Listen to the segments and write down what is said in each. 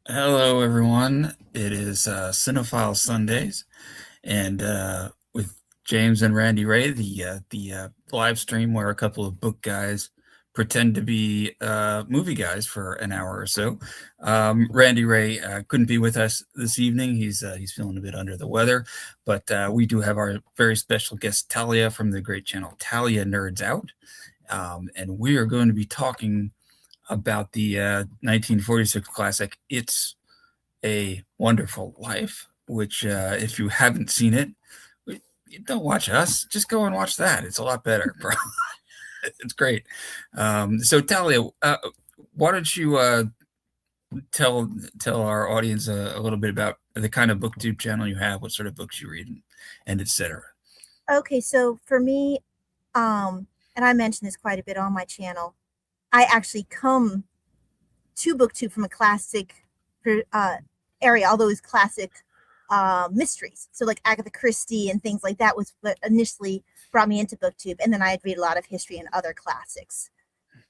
Hello, everyone. It is Cinephile Sundays, and with James and Randy Ray, the live stream where a couple of book guys pretend to be movie guys for an hour or so. Randy Ray couldn't be with us this evening. He's feeling a bit under the weather, but we do have our very special guest Talia from the great channel Thalia Nerds Out, and we are going to be talking about the 1946 classic It's a Wonderful Life, which, if you haven't seen it, don't watch us. Just go and watch that. It's a lot better, bro. It's great. So, Talia, why don't you tell our audience a little bit about the kind of booktube channel you have, what sort of books you read, and etc. Okay, so for me, and I mention this quite a bit on my channel, I actually come to BookTube from a classic area, although it's classic mysteries. So like Agatha Christie and things like that was what initially brought me into BookTube, and then I'd read a lot of history and other classics.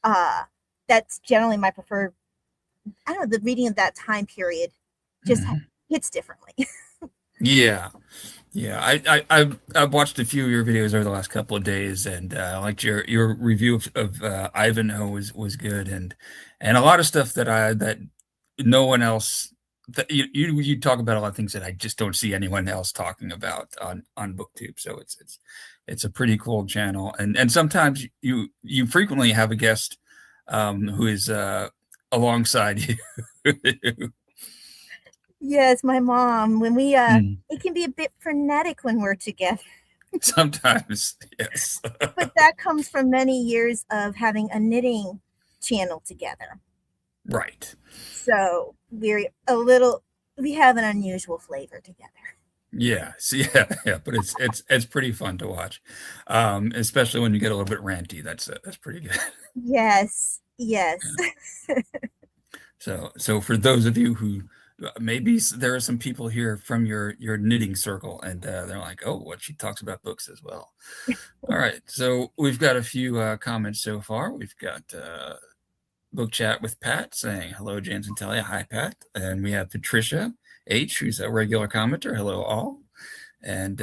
That's generally my preferred. I don't know, the reading of that time period just hits differently. Yeah, yeah. I've watched a few of your videos over the last couple of days, and I liked your review of Ivanhoe was good, and a lot of stuff that no one else that you talk about a lot of things that I just don't see anyone else talking about on BookTube. So it's a pretty cool channel, and sometimes you frequently have a guest who is alongside you. Yes, my mom. When we Mm. it can be a bit frenetic when we're together. Sometimes, yes. But that comes from many years of having a knitting channel together. Right. So we have an unusual flavor together. Yeah. So yeah. But it's pretty fun to watch, especially when you get a little bit ranty. That's pretty good. Yes, yes. So for those of you who maybe there are some people here from your knitting circle, and they're like, oh, what she talks about books as well. All right. So we've got a few comments so far. We've got book chat with Pat saying hello, James and Talia. Hi, Pat. And we have Patricia H, who's a regular commenter. Hello, all. And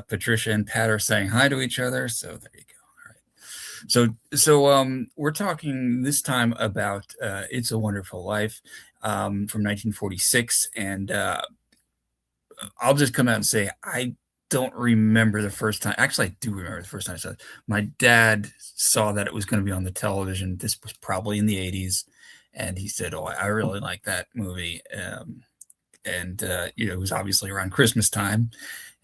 Patricia and Pat are saying hi to each other. So there you go. All right. So we're talking this time about It's a Wonderful Life from 1946, and I'll just come out and say I don't remember the first time. Actually, I do remember the first time I saw it. My dad saw that it was going to be on the television. This was probably in the 80s. And he said, oh, I really like that movie. And it was obviously around Christmas time.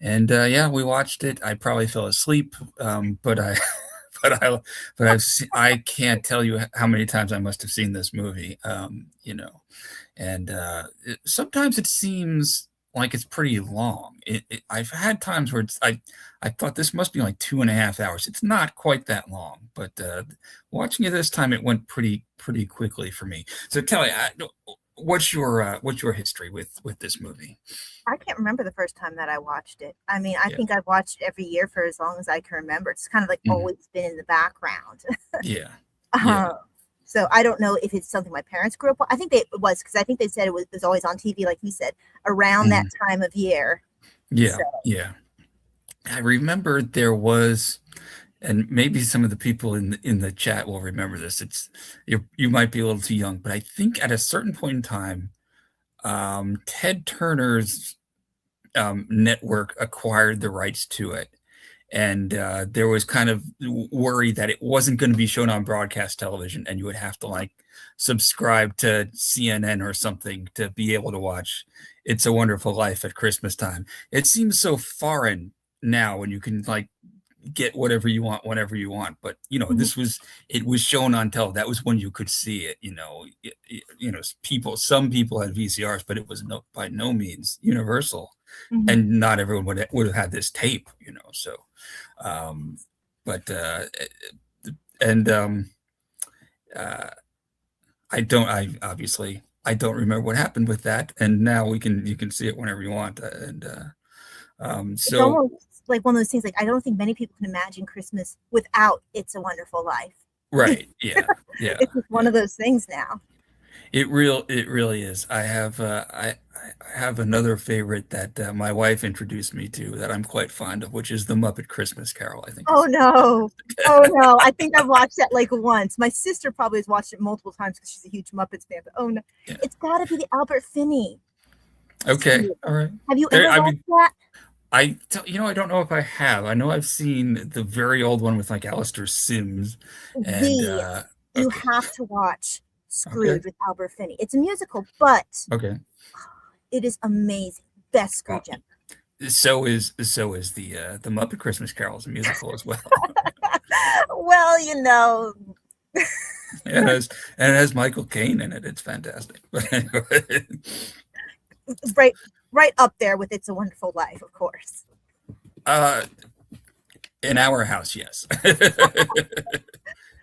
And yeah, we watched it. I probably fell asleep, but I. But I can't tell you how many times I must have seen this movie, and sometimes it seems like it's pretty long. I've had times where I thought this must be like 2.5 hours. It's not quite that long, but watching it this time, it went pretty quickly for me. So Kelly, what's your history with this movie? I can't remember the first time that I watched it. I mean, I Yeah. think I've watched it every year for as long as I can remember. It's kind of like Mhm. always been in the background. Yeah. Yeah. Um, so I don't know if it's something my parents grew up with. I think it was because I think they said it was always on TV, like you said, around that Mhm. time of year. Yeah. So Yeah. I remember there was, and maybe some of the people in the chat will remember this. You might be a little too young, but I think at a certain point in time, Ted Turner's network acquired the rights to it, and there was kind of worry that it wasn't going to be shown on broadcast television, and you would have to like subscribe to CNN or something to be able to watch It's a Wonderful Life at Christmas time. It seems so foreign now when you can like get whatever you want whenever you want, but mhm, it was shown on tele. That was when you could see it. Some people had VCRs, but it was by no means universal, mhm. and not everyone would have had this tape. So um, but and uh, I obviously I don't remember what happened with that, and now you can see it whenever you want, and It's so almost like one of those things. Like I don't think many people can imagine Christmas without "It's a Wonderful Life." right, yeah, yeah, It's just one yeah. of those things now. It really is. I have another favorite that my wife introduced me to that I'm quite fond of, which is the Muppet Christmas Carol. I think Oh is no. fantastic. Oh no. I think I've watched that like once. My sister probably has watched it multiple times because she's a huge Muppets fan. But oh no. Yeah. It's gotta be the Albert Finney. Okay. Screw. All right. Have you There, ever I watched mean, that? I don't know if I have. I know I've seen the very old one with like Alistair Sims, and The You okay, have to watch okay, Scrooge with Albert Finney. It's a musical, but okay. it is amazing. Best Well, Scrooge ever. so is the Muppet Christmas Carol is a musical as well. Well, you know, And it has and it has Michael Caine in it. It's fantastic. But anyway, right right up there with It's a Wonderful Life, of course. uh, in our house, yes.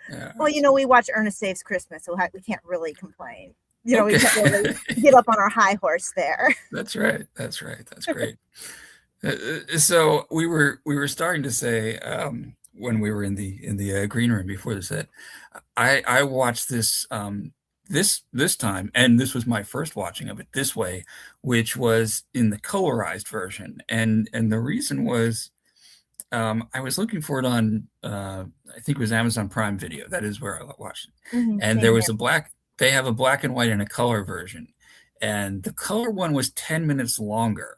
Yeah, Well, you know, we watch Ernest Saves Christmas, so we can't really complain. You know, we okay. can't really get up on our high horse there. That's right. That's right. That's great. So we were starting to say when we were in the green room before this that I watched this this time, and this was my first watching of it this way, which was in the colorized version, and the reason was I was looking for it on I think it was Amazon Prime Video. That is where I watched it, and Same there here. was a black. They have a black and white and a color version, and the color one was 10 minutes longer.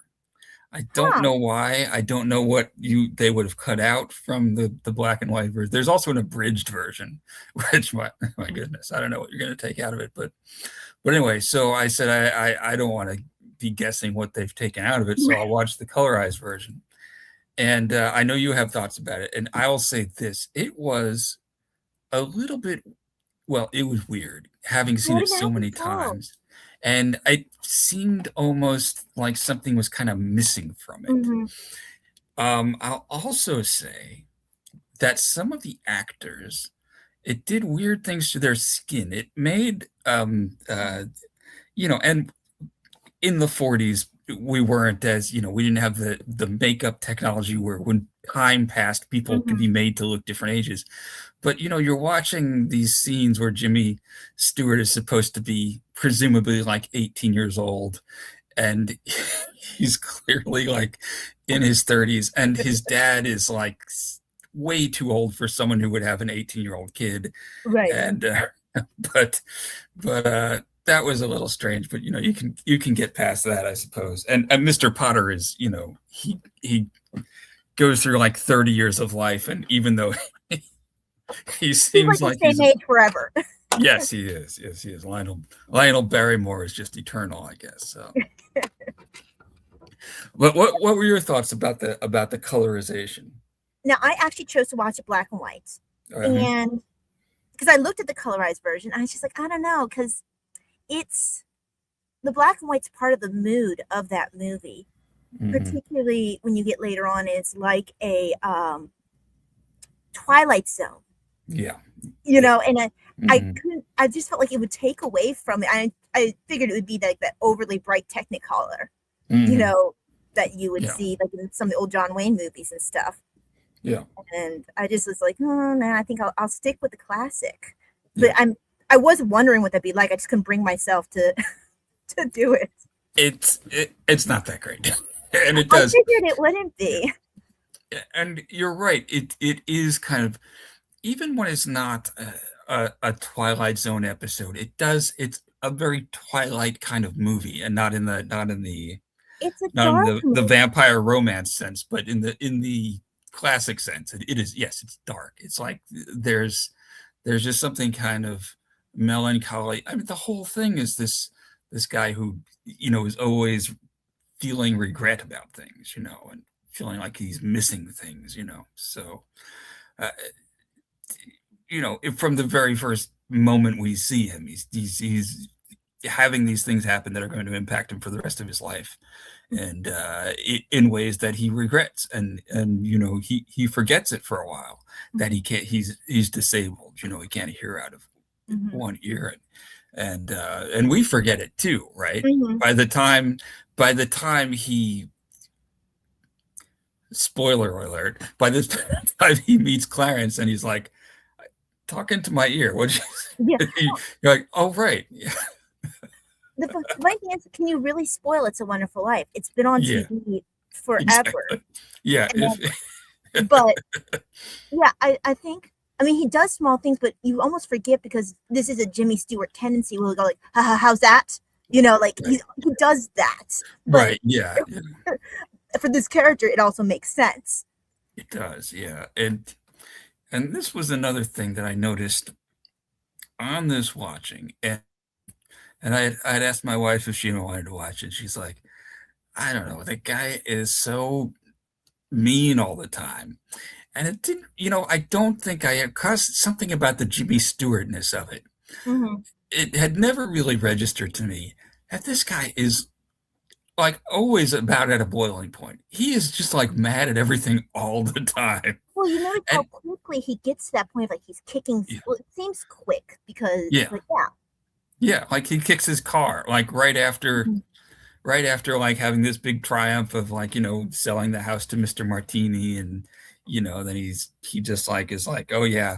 I don't Huh. know why. I don't know what they would have cut out from the black and white version. There's also an abridged version, which my goodness, I don't know what you're going to take out of it. But anyway, so I said I don't want to be guessing what they've taken out of it, so I'll watch the colorized version. And I know you have thoughts about it, and I'll say this: it was a little bit well, it was weird having seen I it so imagine many so. times, and it seemed almost like something was kind of missing from it. Hmm. I'll also say that some of the actors, it did weird things to their skin. It made, and in the 40s, we weren't as, we didn't have the makeup technology where when time passed, people could Hmm. be made to look different ages. But you're watching these scenes where Jimmy Stewart is supposed to be presumably like 18 years old, and he's clearly like in his 30s, and his dad is like way too old for someone who would have an 18-year-old kid. Right. And but that was a little strange, but you can get past that, I suppose. And Mr. Potter is, he goes through like 30 years of life, and even though he He's like seems the like same he's age forever. yes, he is. Yes, he is. Lionel Barrymore is just eternal, I guess. So, but what were your thoughts about the colorization? Now, I actually chose to watch it black and white. Uh-huh. And because I looked at the colorized version, I was just like, I don't know, because it's the black and white's part of the mood of that movie, Hmm. particularly when you get later on. It's like a Twilight Zone, Yeah. Yeah. and I Hmm. couldn't. I just felt like it would take away from it. I figured it would be like that overly bright Technicolor, you Hmm. know, that you would Yeah. see like in some of the old John Wayne movies and stuff. Yeah. And I just was like, oh no, I think I'll stick with the classic. But Yeah. I was wondering what that'd be like. I just couldn't bring myself to to do it. It's not that great, and it I does. figured it wouldn't be. And you're right. It is kind of, even when it's not a Twilight Zone episode, it does. It's a very Twilight kind of movie, and It's a not in dark the movie. vampire romance sense, but in the classic sense. It is, yes, it's dark. It's like there's just something kind of melancholy. I mean, the whole thing is this guy who is always feeling regret about things, and feeling like he's missing things. So uh, from the very first moment we see him, he's having these things happen that are going to impact him for the rest of his life, and in ways that he regrets, and he forgets it for a while, that he can't he's disabled. He can't hear out of Mm-hmm. one ear, and we forget it too, right? Mm-hmm. By the time he, spoiler alert, by the time he meets Clarence and he's like, talk into my ear, what Yeah. you're like, oh right, yeah. the funny thing is, can you really spoil It's a Wonderful Life? It's been on Yeah, TV forever. exactly. Yeah, And, but yeah, I think, I mean, he does small things, but you almost forget because this is a Jimmy Stewart tendency. We'll go like, ha, ha, how's that? Like right, he does that. But right, yeah, yeah, for this character, it also makes sense. it does, yeah, and this was another thing that I noticed on this watching, and I'd asked my wife if she wanted to watch it. She's like, I don't know, the guy is so mean all the time. And it didn't, I don't think I had caused something about the Jimmy Stewartness of it. Hmm. It had never really registered to me that this guy is like always about at a boiling point. He is just like mad at everything all the time. Well, you notice how And quickly he gets to that point of like he's kicking. yeah, Well, it seems quick because, yeah, but yeah. yeah, like he kicks his car like Mhm. right after like having this big triumph of like, selling the house to Mr. Martini and then he just like is like, oh yeah,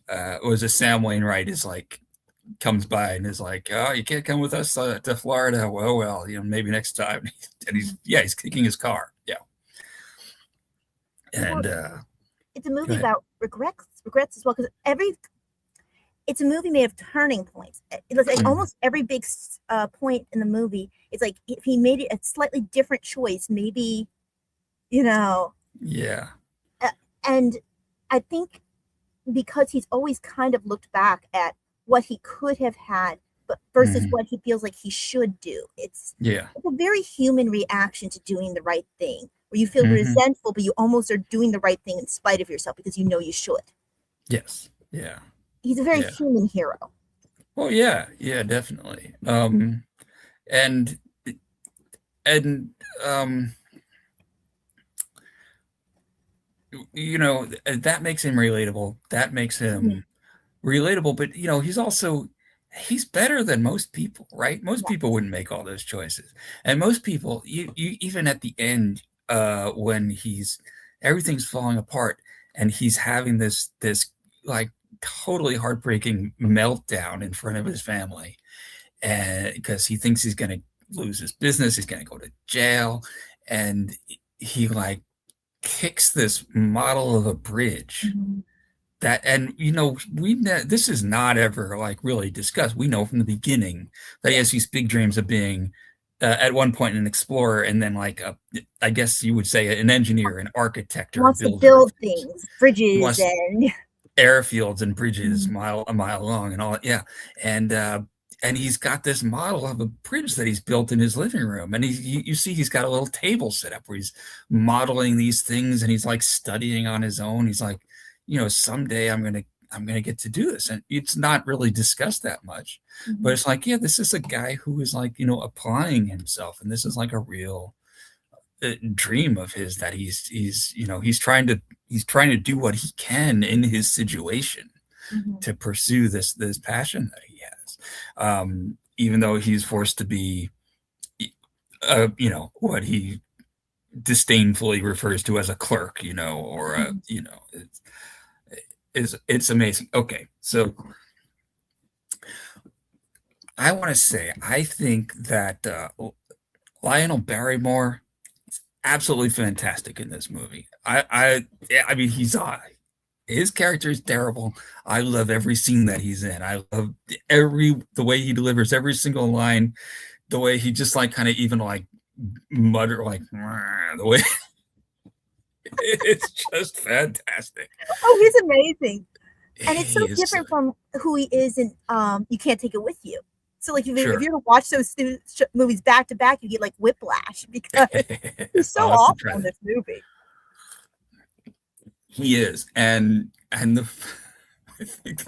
it was a Sam Wainwright is like comes by and is like, "Oh, you can't come with us to Florida." Well, maybe next time. And he's kicking his car. Yeah, Well, and it's a go movie ahead. about regrets as well because it's a movie made of turning points. It's like Mhm. almost every big point in the movie. It's like if he made it a slightly different choice, maybe you know. Yeah. Uh, and I think because he's always kind of looked back at what he could have had, but versus Mhm. what he feels like he should do. Yeah. It's a very human reaction to doing the right thing, where you feel Hmm. resentful, but you almost are doing the right thing in spite of yourself because you know you should. Yes. Yeah. He's a very Yeah. human hero. Well, yeah. Yeah. Definitely. And and um, that makes him relatable. That makes Mhm. him relatable, but he's better than most people, right? Most Yeah. people wouldn't make all those choices. And most people, you even at the end, when he's everything's falling apart and he's having this like totally heartbreaking meltdown in front of his family, and because he thinks he's gonna lose his business, he's gonna go to jail, and he like kicks this model of a bridge Mhm. that and this is not ever like really discussed. We know from the beginning that he Yeah. has these big dreams of being at one point an explorer and then like I guess you would say an engineer, an architect, or a Wants to builder of build things. things, He bridges, wants and airfields and bridges Mhm. a mile long and all that. Yeah. And he's got this model of a bridge that he's built in his living room. And you see he's got a little table set up where he's modeling these things and he's like studying on his own. He's like, someday I'm gonna get to do this. And it's not really discussed that much. But Mhm. it's like, yeah, this is a guy who is like, applying himself. And this is like a real dream of his that he's trying to do what he can in his situation Mhm. to pursue this passion that he has, even though he's forced to be what he disdainfully refers to as a clerk, or Mhm. it's amazing. Okay, so I want to say I think that Lionel Barrymore absolutely fantastic in this movie. Yeah, I mean his character is terrible. I love every scene that he's in. I love the way he delivers every single line, the way he just like kind of even like mutter like the way it's just fantastic. Oh, he's amazing. And it's so He is different from who he is in You Can't Take It With You. So like if sure. you were to watch those movies back to back, you get like whiplash because he's so I'll have to try awful in that. this movie. He is, and I think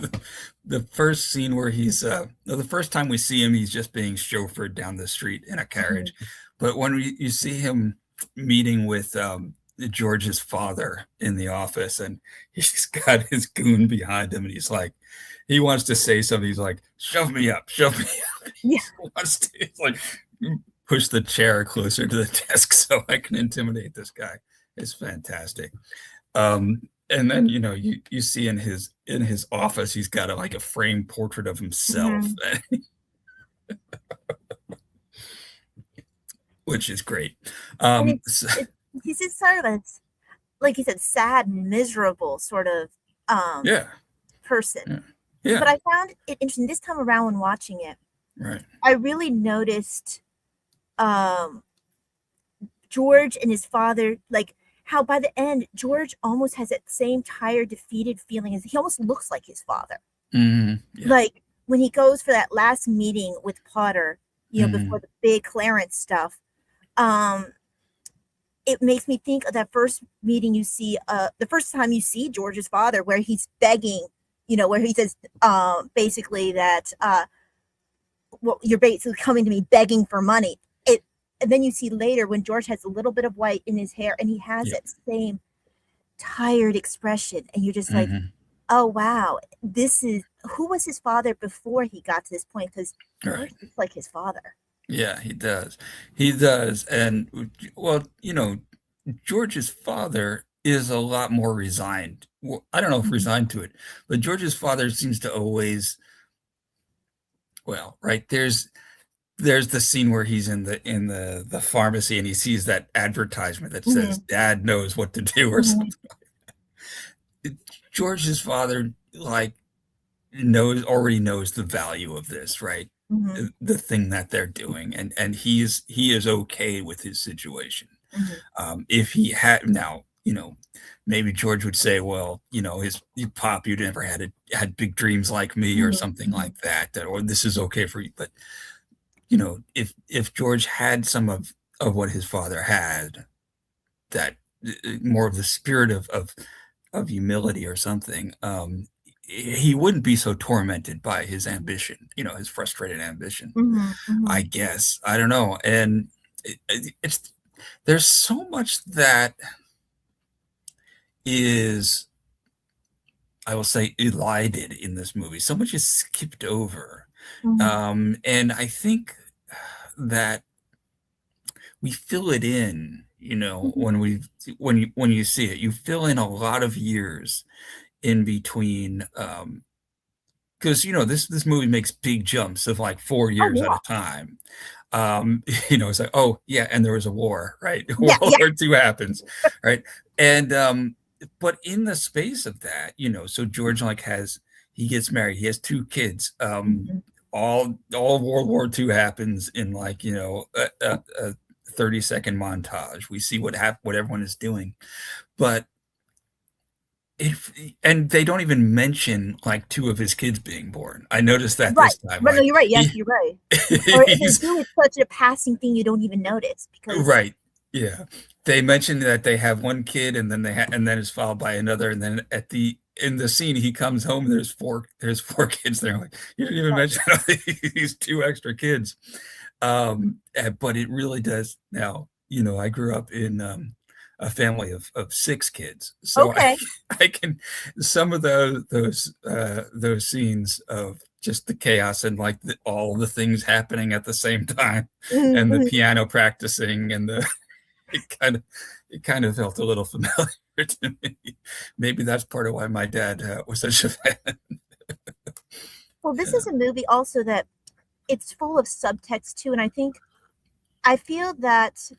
the first scene where the first time we see him, he's just being chauffeured down the street in a carriage. Mhm. But when you see him meeting with George's father in the office, and he's got his goon behind him, and he's like, he wants to say something. He's like, "Shove me up, shove me up." Yeah. He wants to, it's like, push the chair closer to the desk so I can intimidate this guy. It's fantastic. And then you see in his office he's got like a framed portrait of himself. Mhm. which is great. And So, he's just sort of a, like you said, sad, miserable sort of um yeah, person. yeah, But yeah, I found it interesting this time around when watching it. right. I really noticed um George and his father, like how by the end George almost has that same tired, defeated feeling, as he almost looks like his father. Yeah. Like when he goes for that last meeting with Potter, before the big Clarence stuff. Um, it makes me think of that first meeting you see, the first time you see George's father, where he's begging, where he says, basically that, well, you're basically coming to me begging for money. And then you see later when George has a little bit of white in his hair and he has Yeah. that same tired expression, and you're just like, Hmm. oh wow, this is who was his father before he got to this point, because Right. George looks like his father. Yeah, he does. He does. And well, George's father is a lot more resigned. Well, I don't know if Mhm. resigned to it, but George's father seems to always, well, right, there's the scene where he's in the pharmacy and he sees that advertisement that says Mhm. dad knows what to do or Mhm. something. George's father like already knows the value of this, right? Mhm. The thing that they're doing, and he is okay with his situation. Mhm. If he had now, maybe George would say, well, his pop, you never had big dreams like me or Mhm. something Mhm. like that, or this is okay for you. But if George had some of what his father had, that more of the spirit of humility or something, he wouldn't be so tormented by his ambition, his frustrated ambition. Mhm. I Mhm. guess I don't know, and it's there's so much that is, I will say, elided in this movie. So much is skipped over, Mhm. and I think that we fill it in. Mhm. When you see it, you fill in a lot of years in between, because this movie makes big jumps of like four Oh years at yeah. a time. It's like, oh yeah, and there was a war, right? Yeah. World Yeah. War II happens, right? And but in the space of that, so George he gets married, he has two kids. Mhm. All World War II happens in like a 30-second montage. We see what everyone is doing, but if and they don't even mention like two of his kids being born. I noticed that Right. this time, Right. No, like you're right. Yes, he you're right. Or if they he's do, it's such a passing thing you don't even notice because. right. Yeah. They mentioned that they have one kid and then and then it's followed by another. And then in the scene he comes home, there's four kids there. Like, you didn't even Right. mention these two extra kids. But it really does now, I grew up in a family of six kids. So I Okay. I can some of those scenes of just the chaos and like all the things happening at the same time Mhm. and the Mhm. piano practicing and it kind of it kind of felt a little familiar to me. Maybe that's part of why my dad was such a fan. Well, this Yeah. is a movie also that it's full of subtext too, and I feel that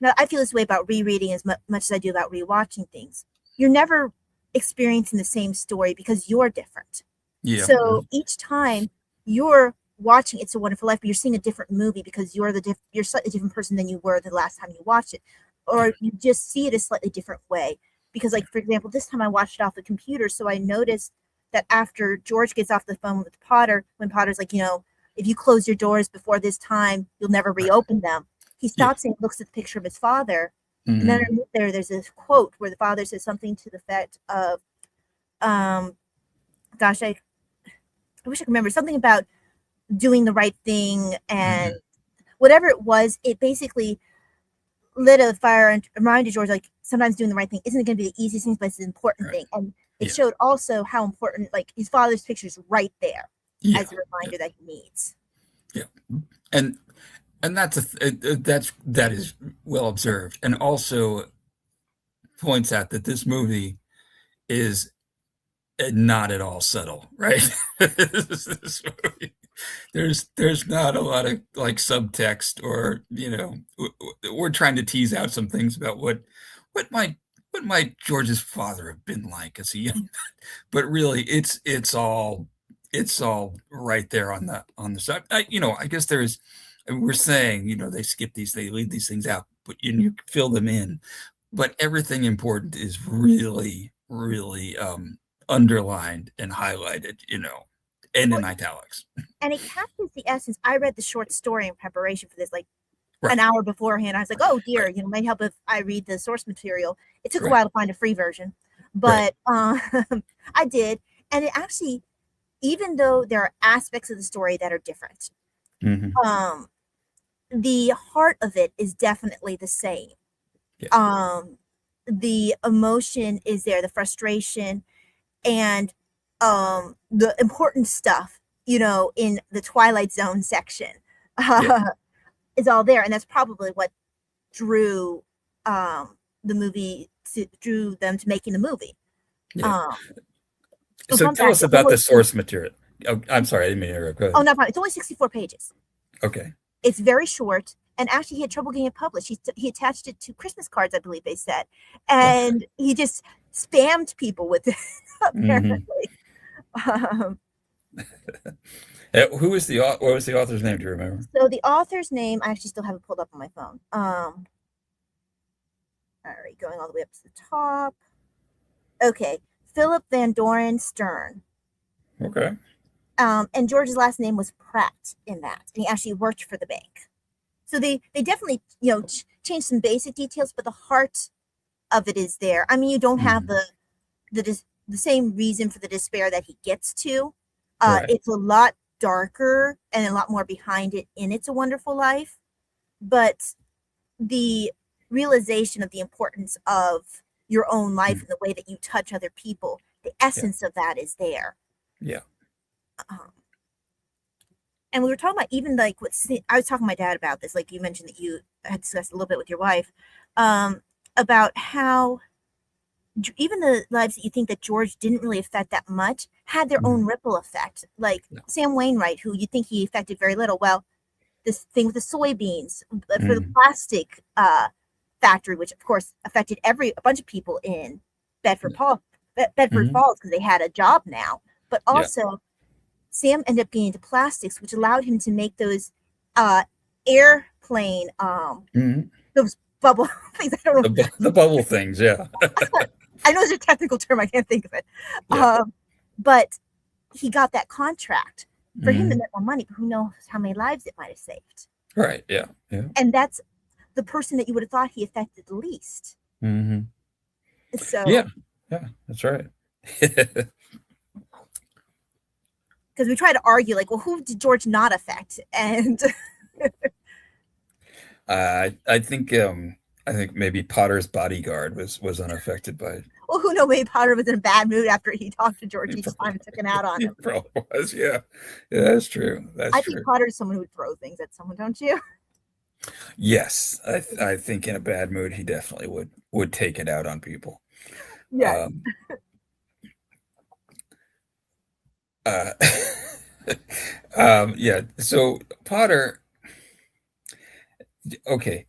now I feel this way about rereading as much as I do about rewatching things. You're never experiencing the same story because you're different. Yeah. So each time you're watching It's a Wonderful Life, but you're seeing a different movie because you're a slightly different person than you were the last time you watched it, Yeah. or you just see it a slightly different way. Because, like for example, this time I watched it off the computer, so I noticed that after George gets off the phone with Potter, when Potter's like, if you close your doors before this time, you'll never Right. reopen them. He Yeah. stops and looks at the picture of his father, and then Hmm. underneath there's this quote where the father says something to the effect of, um, "Gosh, I wish I could remember something about doing the right thing," and Hmm. whatever it was, it basically lit a fire and reminded George, like, sometimes doing the right thing isn't going to be the easiest thing, but it's an important Right. thing. And it Yeah. showed also how important, like, his father's picture is right there Yeah. as a Yeah. reminder that he needs. Yeah. And that is well observed, and also points out that this movie is not at all subtle, right? This movie. there's not a lot of like subtext, or we're trying to tease out some things about what might what might George's father have been like as a young, but really it's all right there on the side. I guess we're saying, they skip these, they leave these things out, but you fill them in. But everything important is really, really underlined and highlighted, and Well, in italics. and it captures the essence. I read the short story in preparation for this, like Right, an hour beforehand. I was like, oh dear, right, might help if I read the source material. It took a right, while to find a free version, right. but I did. And it actually, even though there are aspects of the story that are different, Hmm. um, the heart of it is definitely the same. Yeah, Um, the emotion is there, the frustration, and the important stuff, in the Twilight Zone section, yeah, uh, is all there, and that's probably what drew the movie drew them to making the movie. yeah. Um, so So fun tell fact, us about the source material. Oh, I'm sorry, I didn't mean to interrupt. Go oh, ahead. not fun. It's only 64 pages. Okay. It's very short, and actually he had trouble getting it published. He attached it to Christmas cards, I believe they said, Okay. and he just spammed people with it Hmm. apparently. Um, Who was what was the author's name? Do you remember? so the author's name, I actually still have it pulled up on my phone. All right, going all the way up to the top. Okay, Philip Van Doren Stern. Okay. And George's last name was Pratt in that, and he actually worked for the bank. So they definitely changed some basic details, but the heart of it is there. I mean, you don't have Hmm. the same reason for the despair that he gets to. Right. It's a lot darker and a lot more behind it in It's a Wonderful Life, but the realization of the importance of your own life Mm. and the way that you touch other people, the Yeah. essence of that is there. Yeah. Um, and we were talking about even like I was talking to my dad about this, like you mentioned that you had discussed a little bit with your wife, about how even the lives that you think that George didn't really affect that much had their Mhm. own ripple effect. Like Yeah. Sam Wainwright, who you think he affected very little. Well, this thing with the soybeans for the Mm. plastic factory, which of course affected a bunch of people in Bedford, Yeah. Bedford Mhm. Falls because they had a job now, but Yeah. also Sam ended up getting into plastics, which allowed him to make those uh, airplane, Mhm. those bubble things. I don't know. The bubble things, yeah. I know there's a technical term. I can't think of it. Yeah. But he got that contract. For him, it Mhm. meant more money, but who knows how many lives it might have saved. Right, yeah, yeah. And that's the person that you would have thought he affected the least. Mhm. Yeah, So, yeah, that's right. because we try to argue, like, well, who did George not affect? And I think maybe Potter's bodyguard was unaffected by it. well, who knows? Maybe Potter was in a bad mood after he talked to George each time and took an out on He him. probably was, yeah. Yeah, that's true. That's I think true. Potter is someone who would throw things at someone, don't you? Yes, I think in a bad mood he definitely would take it out on people. Yes. Um, uh, yeah. So Potter, okay.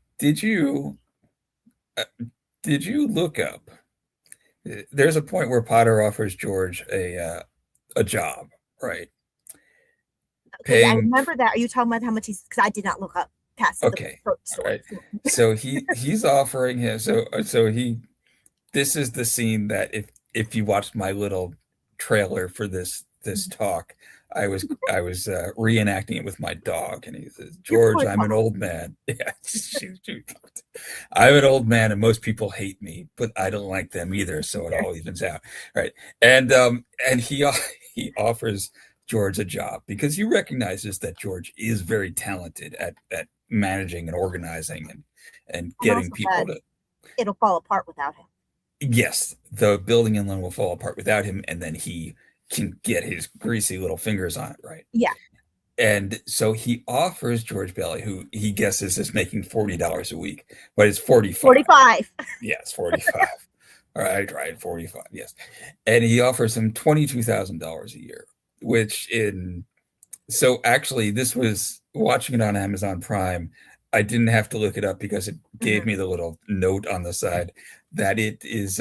Uh, did you look up? There's a point where Potter offers George a job, right? Okay, I Paying. remember that. Are you talking about how much he's? Because I did not look up past the Okay, all story. right. So he's offering him. So this is the scene that if you watched my little trailer for this talk, I was reenacting it with my dog, and he says, Your "George, poor I'm an dog. old man. Yeah, I'm an old man, and most people hate me, but I don't like them either, so it all evens out, right?" And he offers George a job because he recognizes that George is very talented at managing and organizing and And getting also that people to. it'll fall apart without him. Yes, the building inland will fall apart without him, and then he can get his greasy little fingers on it, right? Yeah. And so he offers George Bailey, who he guesses is making $40 a week, but it's 45. 45. Yes, 45. All right, 45. Yes, and he offers him $22,000 a year, which in So actually, this was watching it on Amazon Prime. I didn't have to look it up because it gave Mhm. me the little note on the side that it is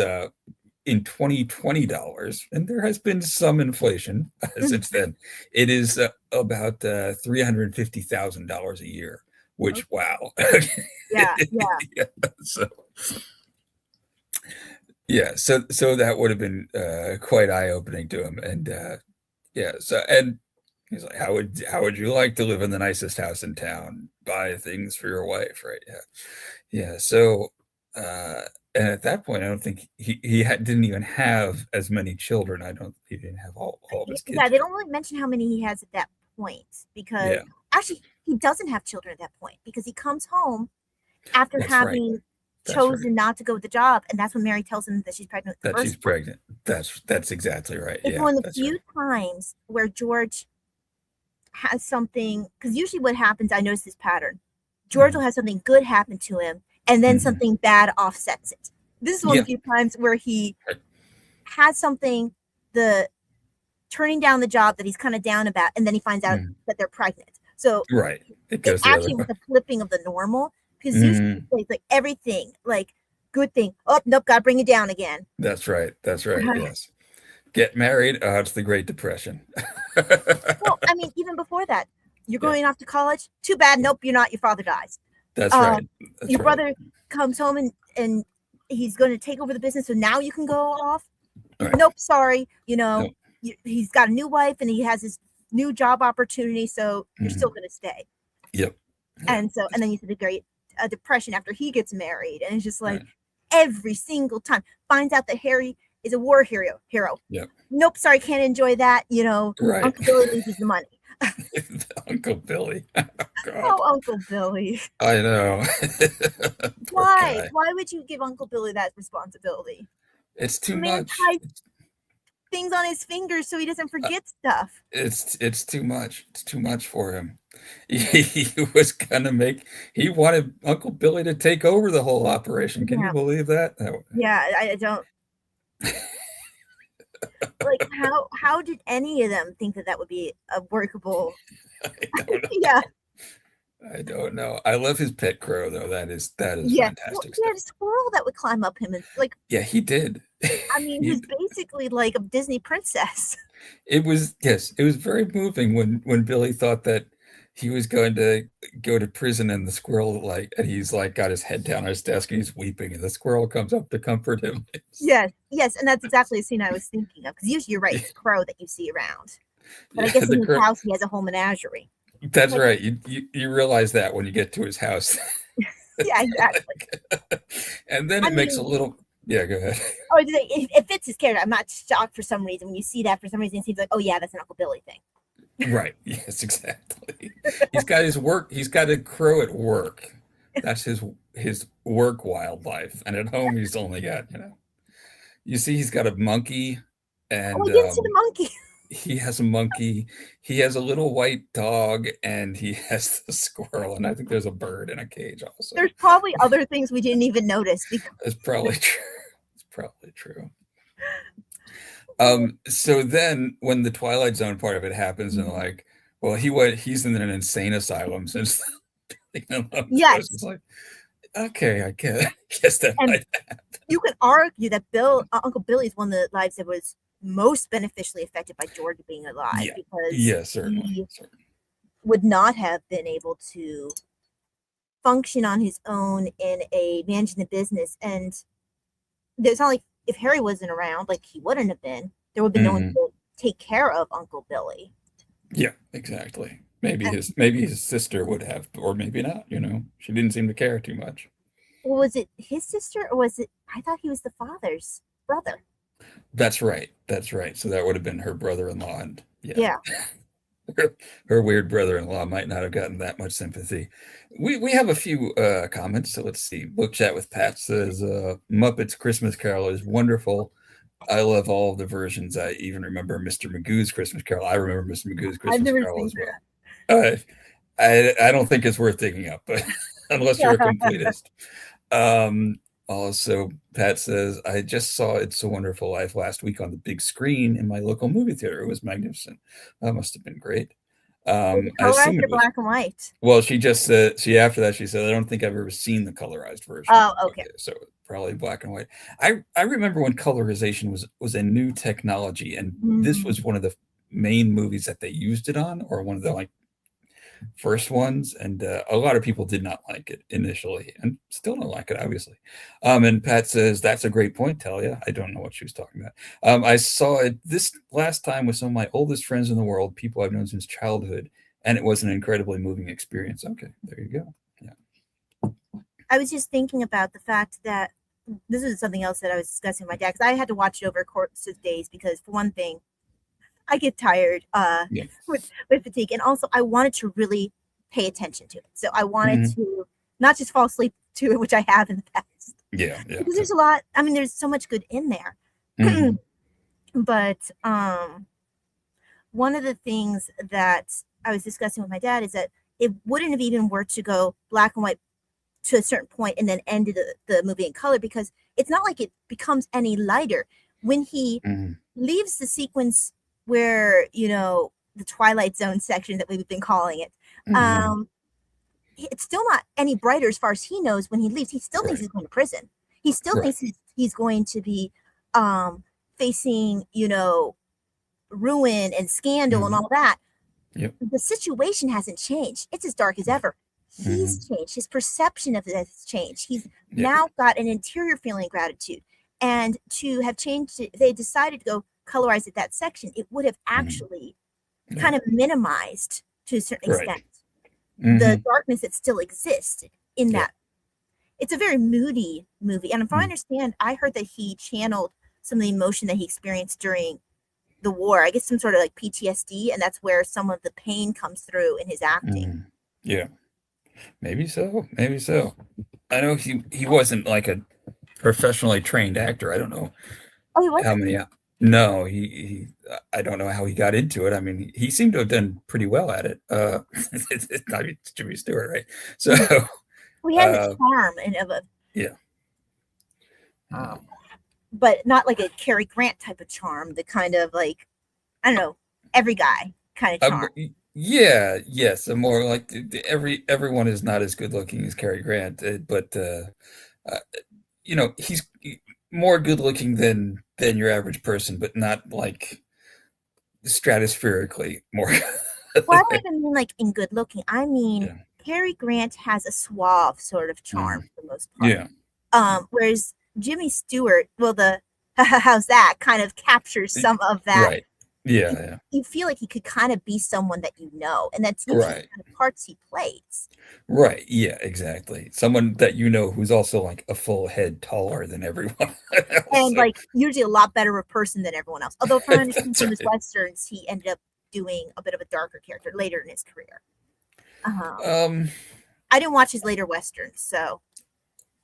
in 2020 dollars, and there has been some inflation Mhm. since then. It is about $350,000 a year, which Okay. wow. Yeah, yeah. Yeah, so yeah, so that would have been quite eye-opening to him, and yeah, so and he's like, how would you like to live in the nicest house in town? Buy things for your wife, right? Yeah. Yeah. So uh and at that point I don't think didn't even have as many children. I don't he didn't have all of his Yeah, kids they yet. don't really mention how many he has at that point because Yeah, actually he doesn't have children at that point because he comes home after that's right. having That's right. chosen not to go with the job, and that's when Mary tells him that she's pregnant with the That she's firstborn. pregnant. That's exactly right. It's Yeah, one of the that's few right. times where George has something, because usually what happens, I notice this pattern. George will Mhm. have something good happen to him, and then Mhm. something bad offsets it. This is one of Yeah. the few times where he Right. has something, the turning down the job that he's kind of down about, and then he finds out Mhm. that they're pregnant. So Right. It it goes the other actually way. was a flipping of the normal, because usually Mhm. it's like everything, like good thing. Oh nope, gotta bring it down again. That's right. That's right. Yes. Get married. It's the Great Depression. Well, I mean, even before that, you're Yeah, going off to college. Too bad. Nope, you're not. Your father dies. that's Uh, right. That's your right. brother comes home and he's going to take over the business, so now you can go off. All right. Nope, sorry. You know, No. he's got a new wife and he has his new job opportunity, so you're still Mhm. going to stay. Yep. Yeah. And so, and then you see the great depression after he gets married, and it's just like Right. every single time finds out that Harry is a war hero. Yep. Nope, sorry, can't enjoy that. Right. Uncle Billy loses the money. Uncle Billy. God. Oh, Uncle Billy. I know. Poor Why? guy. Why would you give Uncle Billy that responsibility? It's too The man much. ties things on his fingers so he doesn't Uh, forget stuff. it's too much. It's too much for him. He was gonna make he wanted Uncle Billy to take over the whole operation. Can you Yeah, believe that? yeah. I don't like how did any of them think that that would be a workable? I don't Yeah, I don't know. I love his pet crow though. That is yeah. Well, fantastic he stuff. had a squirrel that would climb up him and like. Yeah, he did. I mean, he He was basically like a Disney princess. It was yes, it was very moving when Billy thought that he was going to go to prison and the squirrel and he's like got his head down on his desk and he's weeping and the squirrel comes up to comfort him. Yes, yes, and that's exactly the scene I was thinking of. Because usually you're right, it's a crow that you see around, but I Yeah, guess in his house he has a whole menagerie. that's Like, right. You realize that when you get to his house. yeah, exactly. And then I it makes a mean, little yeah, go ahead. oh, it fits his character. I'm not shocked for some reason when you see that. For some reason, it seems like, oh yeah, that's an Uncle Billy thing. Right. Yes, exactly. He's got a crow at work. That's his work wildlife. And at home he's only got, you see he's got a monkey Oh, I and didn't see the monkey. he has a monkey, he has a little white dog, and he has the squirrel, and I think there's a bird in a cage also. There's probably other things we didn't even notice because. That's probably true. It's probably true. So then when the Twilight Zone part of it happens and like, well, he's in an insane asylum since Yes, it's like, okay, guess that and might you could argue that Uncle Billy is one of the lives that was most beneficially affected by George being alive yeah. because Yeah, certainly. he Certainly. would not have been able to function on his own in a managing the business. And there's not like if Harry wasn't around, like he wouldn't have been, there would have been no one Mhm. to take care of Uncle Billy. Yeah, exactly. Maybe Uh, his sister would have, or maybe not, She didn't seem to care too much. was it his sister or was it? I thought he was the father's brother. That's right. That's right. So that would have been her brother-in-law, and yeah, Yeah. her weird brother-in-law might not have gotten that much sympathy. We have a few comments, so let's see. Book Chat with Pat says Muppets Christmas Carol is wonderful. I love all of the versions. I even remember Mr. Magoo's Christmas Carol. I remember Mr. Magoo's I've Christmas never Carol seen as that. well. Uh, I don't think it's worth digging up, but unless you're a completist. Also, Pat says, I just saw It's a Wonderful Life last week on the big screen in my local movie theater. It was magnificent. That must have been great. I assume Colorized it or was. black and white? Well, she just said after that she said, I don't think I've ever seen the colorized version. Oh, okay. Okay, so probably black and white. I remember when colorization was a new technology, and this Mhm. was one of the main movies that they used it on, or one of the like first ones, and a lot of people did not like it initially, and still don't like it, obviously. And Pat says that's a great point, Talia. I don't know what she was talking about. I saw it this last time with some of my oldest friends in the world, people I've known since childhood, and it was an incredibly moving experience. Okay, there you go. Yeah. I was just thinking about the fact that this is something else that I was discussing with my dad, because I had to watch it over a course of days because, for one thing, I get tired Yeah. with fatigue, and also I wanted to really pay attention to it. So I wanted Mhm. to not just fall asleep to it, which I have in the past, Yeah. Yeah. because there's a lot. I mean, there's so much good in there. Mhm. But one of the things that I was discussing with my dad is that it wouldn't have even worked to go black and white to a certain point and then ended the movie in color, because it's not like it becomes any lighter when he Mhm. leaves the sequence where, the Twilight Zone section that we've been calling it. Mhm. um it's still not any brighter as far as he knows. When he leaves, he still thinks Right. he's going to prison. He still Right. thinks he's going to be facing, ruin and scandal and Mhm. all that. Yep. The situation hasn't changed. It's as dark as Right. ever. He's Mhm. changed. His perception of it has changed. He's Yep. now got an interior feeling of gratitude. And to have changed it, if they decided to go colorize it that section, it would have Mhm. actually kind Yeah. of minimized, to a certain Right. extent, the Mhm. darkness that still exists in Yep. that. It's a very moody movie. And if I Mhm. understand, I heard that he channeled some of the emotion that he experienced during the war. I guess some sort of like PTSD, and that's where some of the pain comes through in his acting. Mhm. Yeah. Maybe so. Maybe so. I know he wasn't like a professionally trained actor. I don't know Oh, he how wasn't? many. No, he. I don't know how he got into it. I mean, he seemed to have done pretty well at it. I mean, it's Jimmy Stewart, right? So, Mhm. Well, he has a uh, charm and of a, yeah, yeah. um, but not like a Cary Grant type of charm. The kind of like, I don't know, every guy kind of charm. Yeah, yes. A more like everyone is not as good looking as Cary Grant, but uh, he's more good looking than your average person, but not like stratospherically more. Well, I don't even mean like in good looking. I mean, Yeah. Cary Grant has a suave sort of charm Mhm. for the most part. Yeah. Whereas Jimmy Stewart, well, the how's that kind of captures some of that. Right. Yeah, You, yeah. you feel like he could kind of be someone that you know, and that's usually the Right. kind of parts he plays. Right. Yeah, exactly. Someone that you know who's also like a full head taller than everyone else. And So like usually a lot better of a person than everyone else. Although from what I understand that's from his right. westerns, he ended up doing a bit of a darker character later in his career. Um, Um, I didn't watch his later westerns, so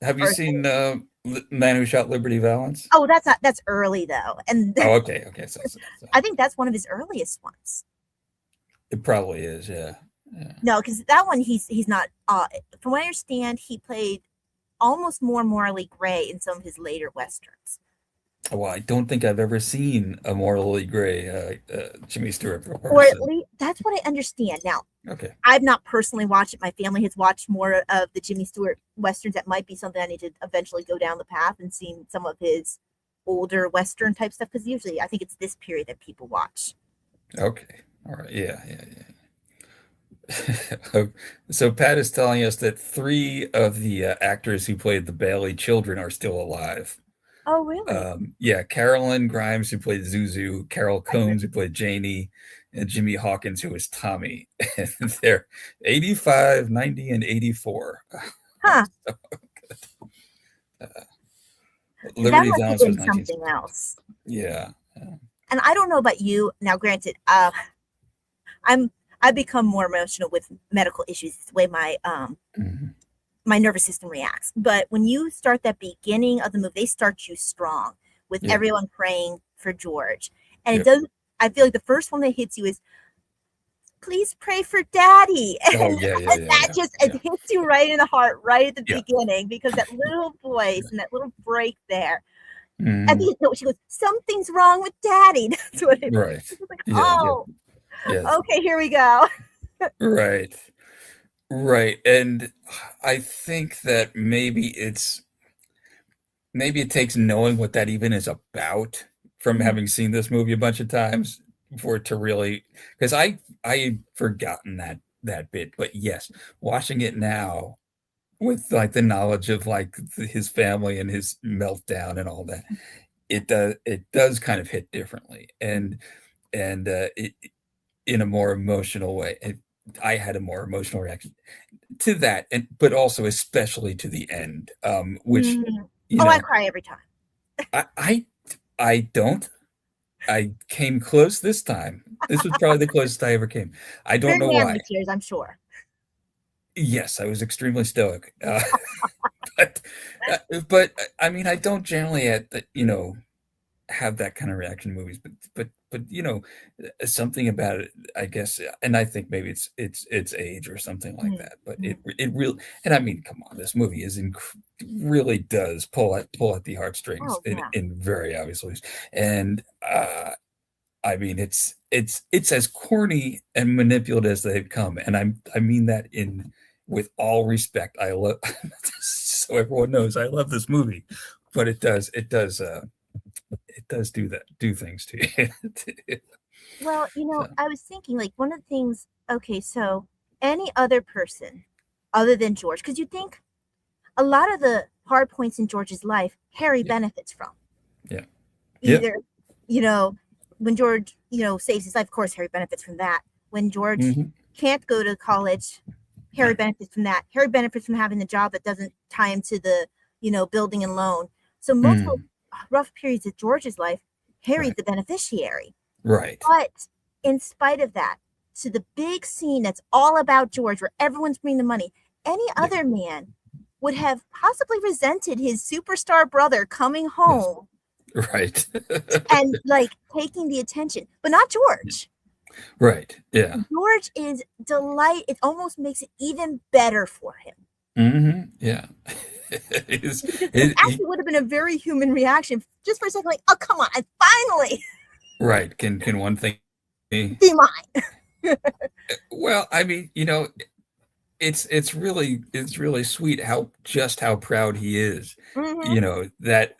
have you or seen Man Who Shot Liberty Valance? oh, that's early though, and Oh, okay, okay. So I think that's one of his earliest ones. it probably is, yeah. Yeah. No, because that one he's not. From what I understand, he played almost more morally gray in some of his later westerns. Well, I don't think I've ever seen a morally gray Jimmy Stewart Or at person. least that's what I understand. Now, Okay. I've not personally watched it. My family has watched more of the Jimmy Stewart westerns. That might be something I need to eventually go down the path and see some of his older western type stuff, because usually I think it's this period that people watch. Okay. All right. Yeah, yeah, yeah. So Pat is telling us that three of the actors who played the Bailey children are still alive. Oh, really? Yeah, Carolyn Grimes, who played Zuzu, Carol That's it. Combs, who played Janie, and Jimmy Hawkins, who was Tommy. And they're 85, 90, and 84. Huh. So, uh, That Liberty must have Valance was been something 1960. else. Yeah. Yeah. And I don't know about you. Now, granted, I'm I become more emotional with medical issues. It's the way Mhm. my nervous system reacts. But when you start that beginning of the movie, they start you strong with Yeah. everyone praying for George. And it Yep. does, I feel like the first one that hits you is, please pray for daddy. Oh, And yeah, yeah, yeah, that yeah. just, it Yeah. hits you right in the heart, right at the Yeah. beginning, because that little Yeah. voice and that little break there. I Mhm. think, no, she goes, something's wrong with daddy. That's what it is. Right. It's like, Yeah, yeah, oh, yes. okay, here we go. Right. Right. And I think that maybe it takes knowing what that even is about from Mhm. having seen this movie a bunch of times for it to really, because I forgotten that bit. But yes, watching it now with like the knowledge of like his family and his meltdown and all that, it does kind of hit differently, and it, in a more emotional way. I had a more emotional reaction to that, and but also especially to the end, which Mm. you Oh, I know cry every time. I I I don't. I came close this time. This was probably the closest I ever came. I don't Very know why. manly tears, I'm sure. Yes, I was extremely stoic, but I mean, I don't generally have that kind of reaction to movies, but something about it, I guess, and I think maybe it's age or something like Mm, that. But mm. it really, and I mean, come on, this movie really does pull at the heartstrings Oh, yeah. in very obvious ways, and I mean, it's as corny and manipulative as they've come, and I mean that in with all respect. I love so everyone knows I love this movie, but it does do things to you. Well, So I was thinking, like, one of the things, okay, so any other person other than George, because you think a lot of the hard points in George's life, Harry yeah, benefits from. yeah, yeah, Either, you know, when George, saves his life, of course, Harry benefits from that. When George hmm can't go to college, Harry right, benefits from that. Harry benefits from having the job that doesn't tie him to the, building and loan. So most of mm, the rough periods of George's life, Harry's right, the beneficiary. right, But in spite of that, to the big scene that's all about George, where everyone's bringing the money, any yeah, other man would have possibly resented his superstar brother coming yes, home right, and like taking the attention, but not George. right, yeah, George is delight. It almost makes it even better for him yeah. It's- because it it, he, actually would have been a very human reaction just for a second, like, oh, come on, I finally right, can one thing be? be mine. Well, I mean, it's really sweet how proud he is, Mm-hmm. that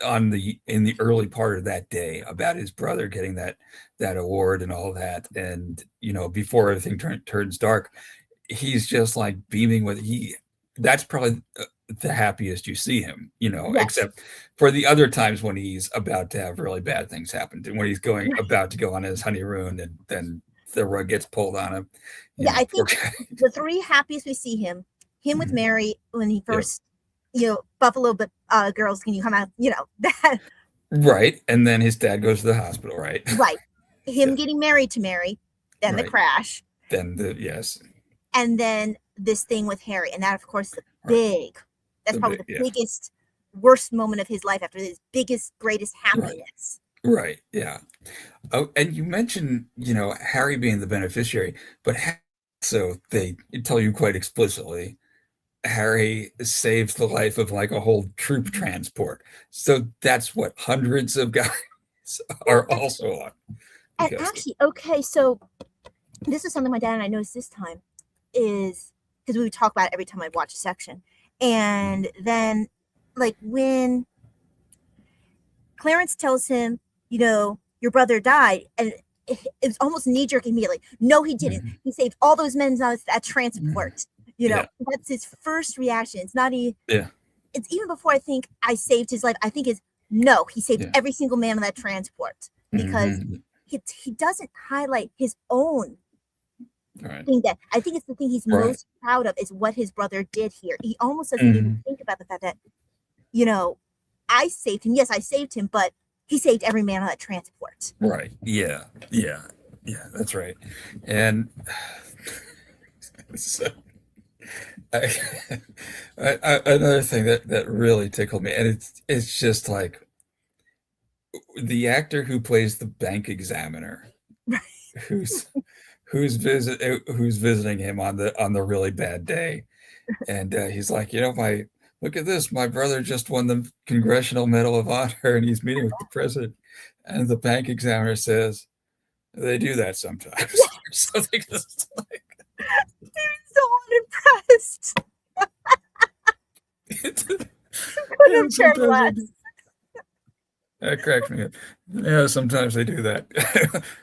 in the early part of that day about his brother getting that award and all that, and before everything turns dark, he's just like beaming with he. That's probably the happiest you see him, Yes. except for the other times when he's about to have really bad things happen, and when he's going about to go on his honeymoon, and then the rug gets pulled on him, Yeah, I poor think guy. the three happiest we see him with Mhm. Mary when he Yep. first, Buffalo, but girls, can you come out? That Right, and then his dad goes to the hospital, right? right. Yeah, Him getting married to Mary, then the right. crash, Then yes, and then this thing with Harry, and that, of course, right. that's The probably bit, the yeah, biggest, worst moment of his life after his biggest, greatest right, happiness. right, yeah. Oh, and you mentioned, Harry being the beneficiary, but so they tell you quite explicitly, Harry saves the life of like a whole troop Mhm. transport. So that's what hundreds of guys Well, are also on and because of. actually, okay, so this is something my dad and I noticed this time is because we would talk about it every time I watch a section. Mhm. And then, like, when Clarence tells him, your brother died, and it was almost knee jerk immediately. No, he didn't. Mhm. He saved all those men on that Mhm. transport. Yeah, That's his first reaction. It's not even, yeah, it's even before I think I saved his life. I think is no, he saved yeah. every single man on that transport because Hmm. he doesn't highlight his own Right, thing that I think it's the thing he's right. most proud of is what his brother did here. He almost doesn't even Mhm. think about the fact that, you know, I saved him. Yes, I saved him, but he saved every man on that transport. Right. Yeah. Yeah. Yeah. That's right. And so, I, another thing that really tickled me, and it's just like the actor who plays the bank examiner, who's who's visiting him on the really bad day, and he's like, my look at this, my brother just won the Congressional Medal of Honor, and he's meeting with the president, and the bank examiner says they do that sometimes Yeah, or something. Just like, So unimpressed. Couldn't have cared Sometimes they do. less. That cracks me up. Yeah, sometimes they do that.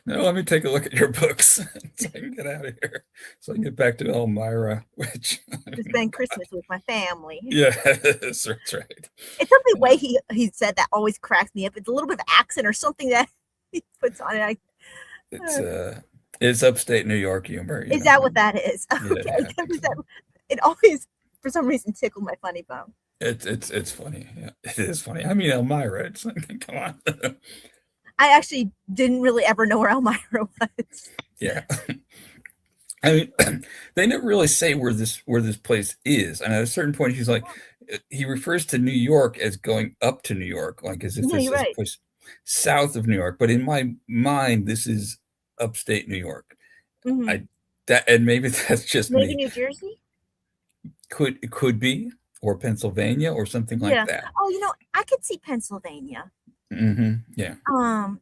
Now let me take a look at your books so I can get out of here. So I can get back to Elmira, which To spend Christmas with my family. yeah, that's right. It's the way he said that always cracks me up. It's a little bit of accent or something that he puts on it. It's upstate New York humor. Is that what that is? Okay. Yeah, It always, for some reason, tickled my funny bone. it's funny. Yeah, it is funny. I mean, Elmira. It's like, come on. I actually didn't really ever know where Elmira was. Yeah. I mean, they never really say where this place is. And at a certain point, he's like, he refers to New York as going up to New York, like as if Yeah, this you're is a right. place south of New York. But in my mind, this is upstate New York. Mm-hmm. And maybe that's just Maybe me. New Jersey? It could be, or Pennsylvania, or something like Yeah. that. Oh, I could see Pennsylvania. Yeah. Um,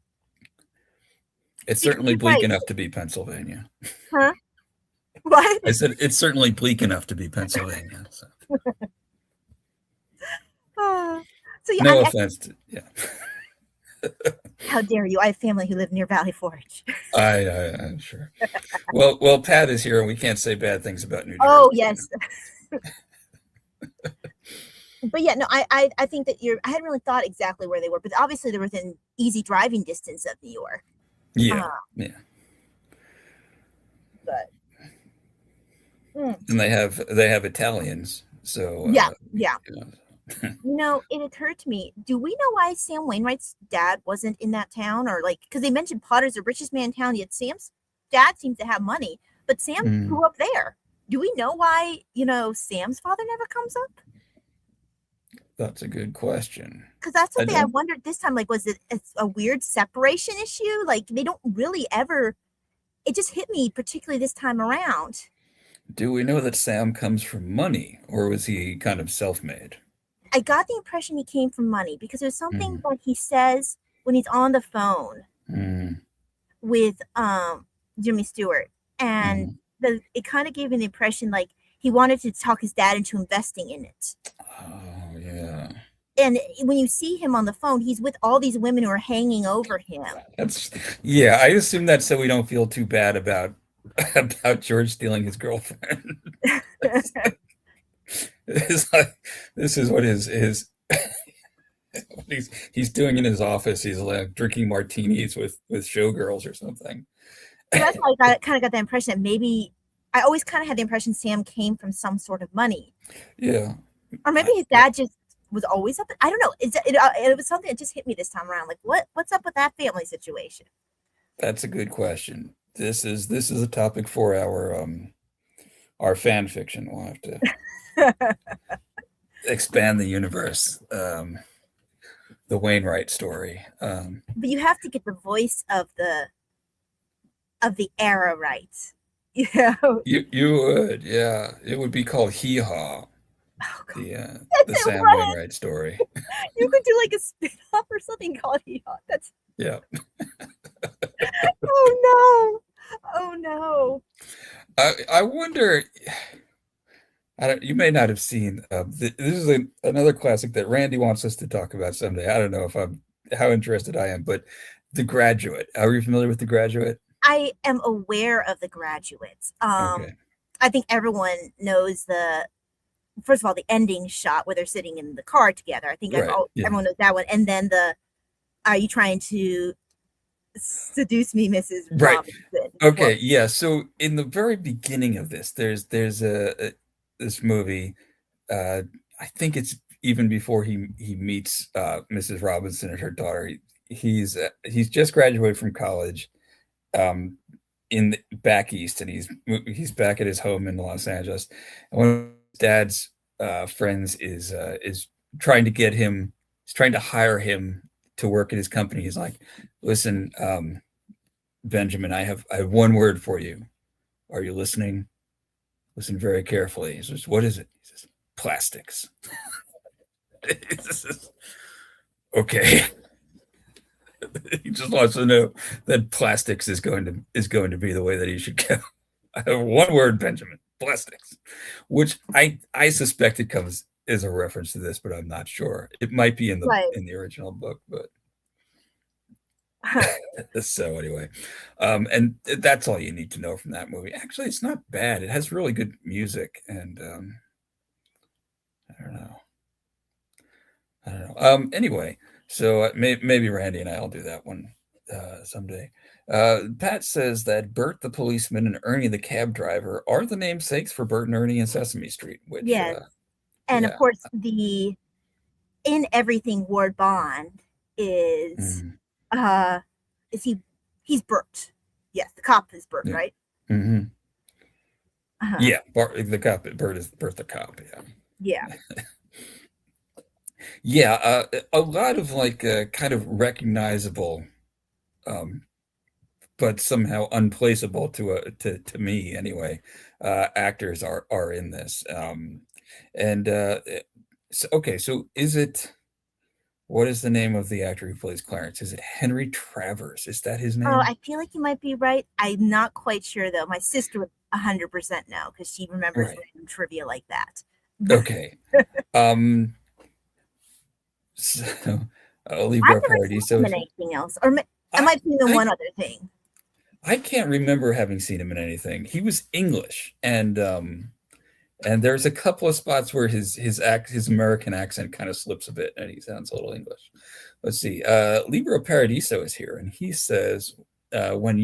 It's because certainly you're bleak right. enough to be Pennsylvania. Huh? What? I said it's certainly bleak enough to be Pennsylvania. So. So yeah, No offense to, yeah. How dare you? I have family who live near Valley Forge. I'm sure. Well, Pat is here, and we can't say bad things about New Jersey. Oh yes. But yeah, no, I think that I hadn't really thought exactly where they were, but obviously they're within easy driving distance of New York. Yeah, yeah. But and they have Italians, so yeah. It occurred to me, do we know why Sam Wainwright's dad wasn't in that town? Or because they mentioned Potter's the richest man in town, yet Sam's dad seems to have money, but Sam grew up there. Do we know why, Sam's father never comes up? That's a good question. Because that's something I wondered this time. Was it a weird separation issue? They don't really ever. It just hit me, particularly this time around. Do we know that Sam comes from money, or was he kind of self-made? I got the impression he came from money because there's something that he says when he's on the phone with Jimmy Stewart, and it kind of gave me the impression he wanted to talk his dad into investing in it. Oh yeah. And when you see him on the phone, he's with all these women who are hanging over him. I assume that's so we don't feel too bad about George stealing his girlfriend. This is what he's doing in his office. He's drinking martinis with showgirls or something. So that's why I kind of got the impression that maybe I always kind of had the impression Sam came from some sort of money. Yeah. Or maybe his dad just was always up. I don't know. It was something that just hit me this time around. What's up with that family situation? That's a good question. This is a topic for our fan fiction. We'll have to expand the universe. The Wainwright story. But you have to get the voice of the era right. You would, yeah. It would be called Hee Haw. The Sam Wainwright story. You could do a spin-off or something called Hee Haw. Yeah. Oh no. I wonder. You may not have seen. This is another classic that Randy wants us to talk about someday. I don't know how interested I am, but The Graduate. Are you familiar with The Graduate? I am aware of The Graduates. Okay. I think everyone knows first of all, the ending shot where they're sitting in the car together. I think everyone knows that one. And then are you trying to seduce me, Mrs. Robinson? Okay, yeah. So in the very beginning of this, there's this movie. I think it's even before he meets Mrs. Robinson and her daughter. He's just graduated from college, in back east, and he's back at his home in Los Angeles. And one of his dad's friends is trying to get him. He's trying to hire him to work at his company. He's like, "Listen, Benjamin, I have one word for you. Are you listening? Listen very carefully." He says, "What is it?" He says, "Plastics." Okay. He just wants to know that plastics is going to be the way that he should go. One word, Benjamin, plastics, which I suspect it comes as a reference to this, but I'm not sure. It might be in Right. the original book, but so anyway, and that's all you need to know from that movie. Actually, it's not bad. It has really good music, and I don't know. I don't know. Anyway, so maybe Randy and I'll do that one someday. Pat says that Bert the policeman and Ernie the cab driver are the namesakes for Bert and Ernie in Sesame Street, which, Yes. And of yeah. course, the in everything Ward Bond is is he's Bert. Yes, the cop is Bert, Yeah. right? Mm-hmm. Uh-huh. Yeah, the cop. Bert is Bert the cop. Yeah. Yeah. Yeah, a lot of like kind of recognizable, um, but somehow unplaceable to me anyway. Actors are in this, and so, okay. So is it? What is the name of the actor who plays Clarence? Is it Henry Travers? Is that his Oh, name? I feel like you might be right. I'm not quite sure though. My sister would 100% know because she remembers Right. random trivia like that. Okay. Um. So, I've Libra never seen him Paradiso. in anything else, or I I might see him in I one other thing. I can't remember having seen him in anything. He was English, and there's a couple of spots where his American accent kind of slips a bit, and he sounds a little English. Let's see. Libro Paradiso is here, and he says when uh,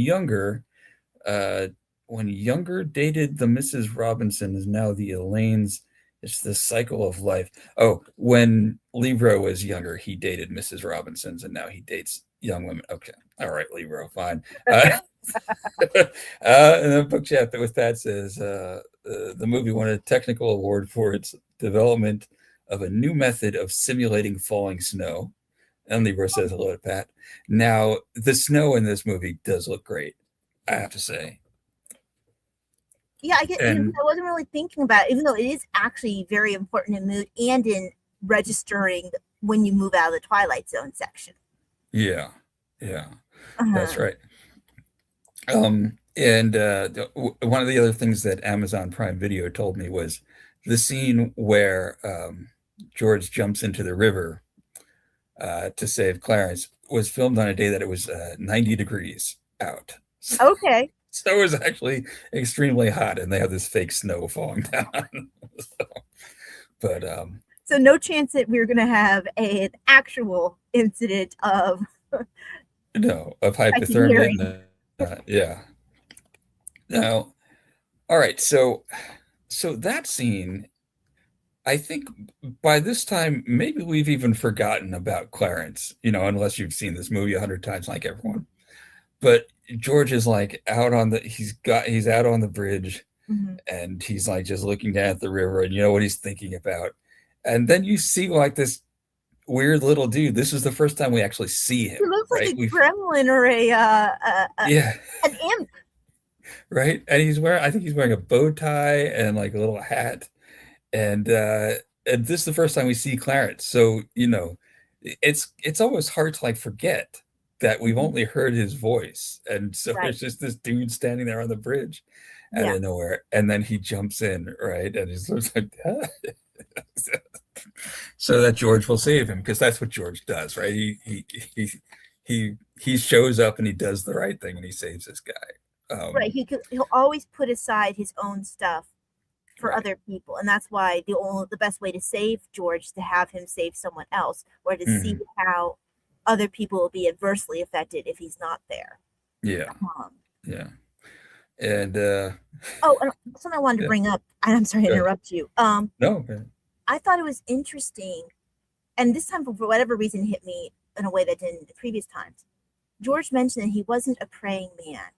younger dated the Mrs. Robinson is now the Elaine's. It's the cycle of life. Oh, when Libro was younger, he dated Mrs. Robinson's, and now he dates young women. Okay, all right, Libro, fine. And then book chat with that says the movie won a technical award for its development of a new method of simulating falling snow. And Libra says hello to Pat. Now, the snow in this movie does look great, I have to say. Yeah, I get. And I wasn't really thinking about it, even though it is actually very important in mood and in registering when you move out of the Twilight Zone section. yeah, yeah, that's Uh-huh. right. And one of the other things that Amazon Prime Video told me was the scene where George jumps into the river to save Clarence was filmed on a day that it was 90 degrees out. Okay. So it was actually extremely hot, and they have this fake snow falling down. So, but So no chance that we're going to have an actual incident of no, of second hypothermia. hearing. No, yeah. Now, all right. So that scene, I think by this time, maybe we've even forgotten about Clarence, unless you've seen this movie 100 times like everyone. But George is like out on he's out on the bridge, Mm-hmm. and he's like just looking down at the river, and you know what he's thinking about. And then you see like this weird little dude. This is the first time we actually see He him, looks like right? a We've gremlin or Yeah, an imp. right. And I think he's wearing a bow tie and like a little hat. And this is the first time we see Clarence. So, it's almost hard to like forget that we've only heard his voice. And so Right. there's just this dude standing there on the bridge out Yeah. of nowhere. And then he jumps in, right? And he's like, "Ah." So that George will save him, because that's what George does, right? He shows up and he does the right thing and he saves this guy. Right. He'll always put aside his own stuff for Right. other people, and that's why the best way to save George is to have him save someone else, or to see Mhm. how other people will be adversely affected if he's not there. Yeah. Um, Yeah. And oh, and something I wanted to yeah. bring up, and I'm sorry to Go ahead. interrupt you. No. Okay. I thought it was interesting, and this time for whatever reason hit me in a way that didn't the previous times. George mentioned that he wasn't a praying man.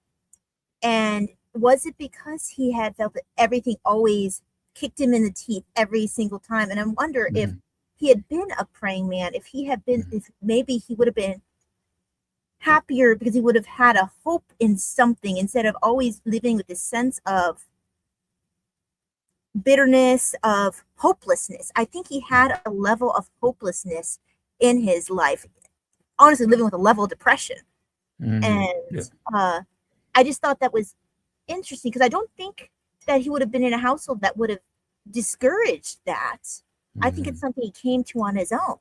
And was it because he had felt that everything always kicked him in the teeth every single time? And I wonder if Mhm. he had been a praying man, if he had been, Mhm. if maybe he would have been happier because he would have had a hope in something instead of always living with this sense of bitterness, of hopelessness. I think he had a level of hopelessness in his life, honestly, living with a level of depression. Mhm. And Yeah. uh, I just thought that was interesting because I don't think that he would have been in a household that would have discouraged that. I think it's something he came to on his own.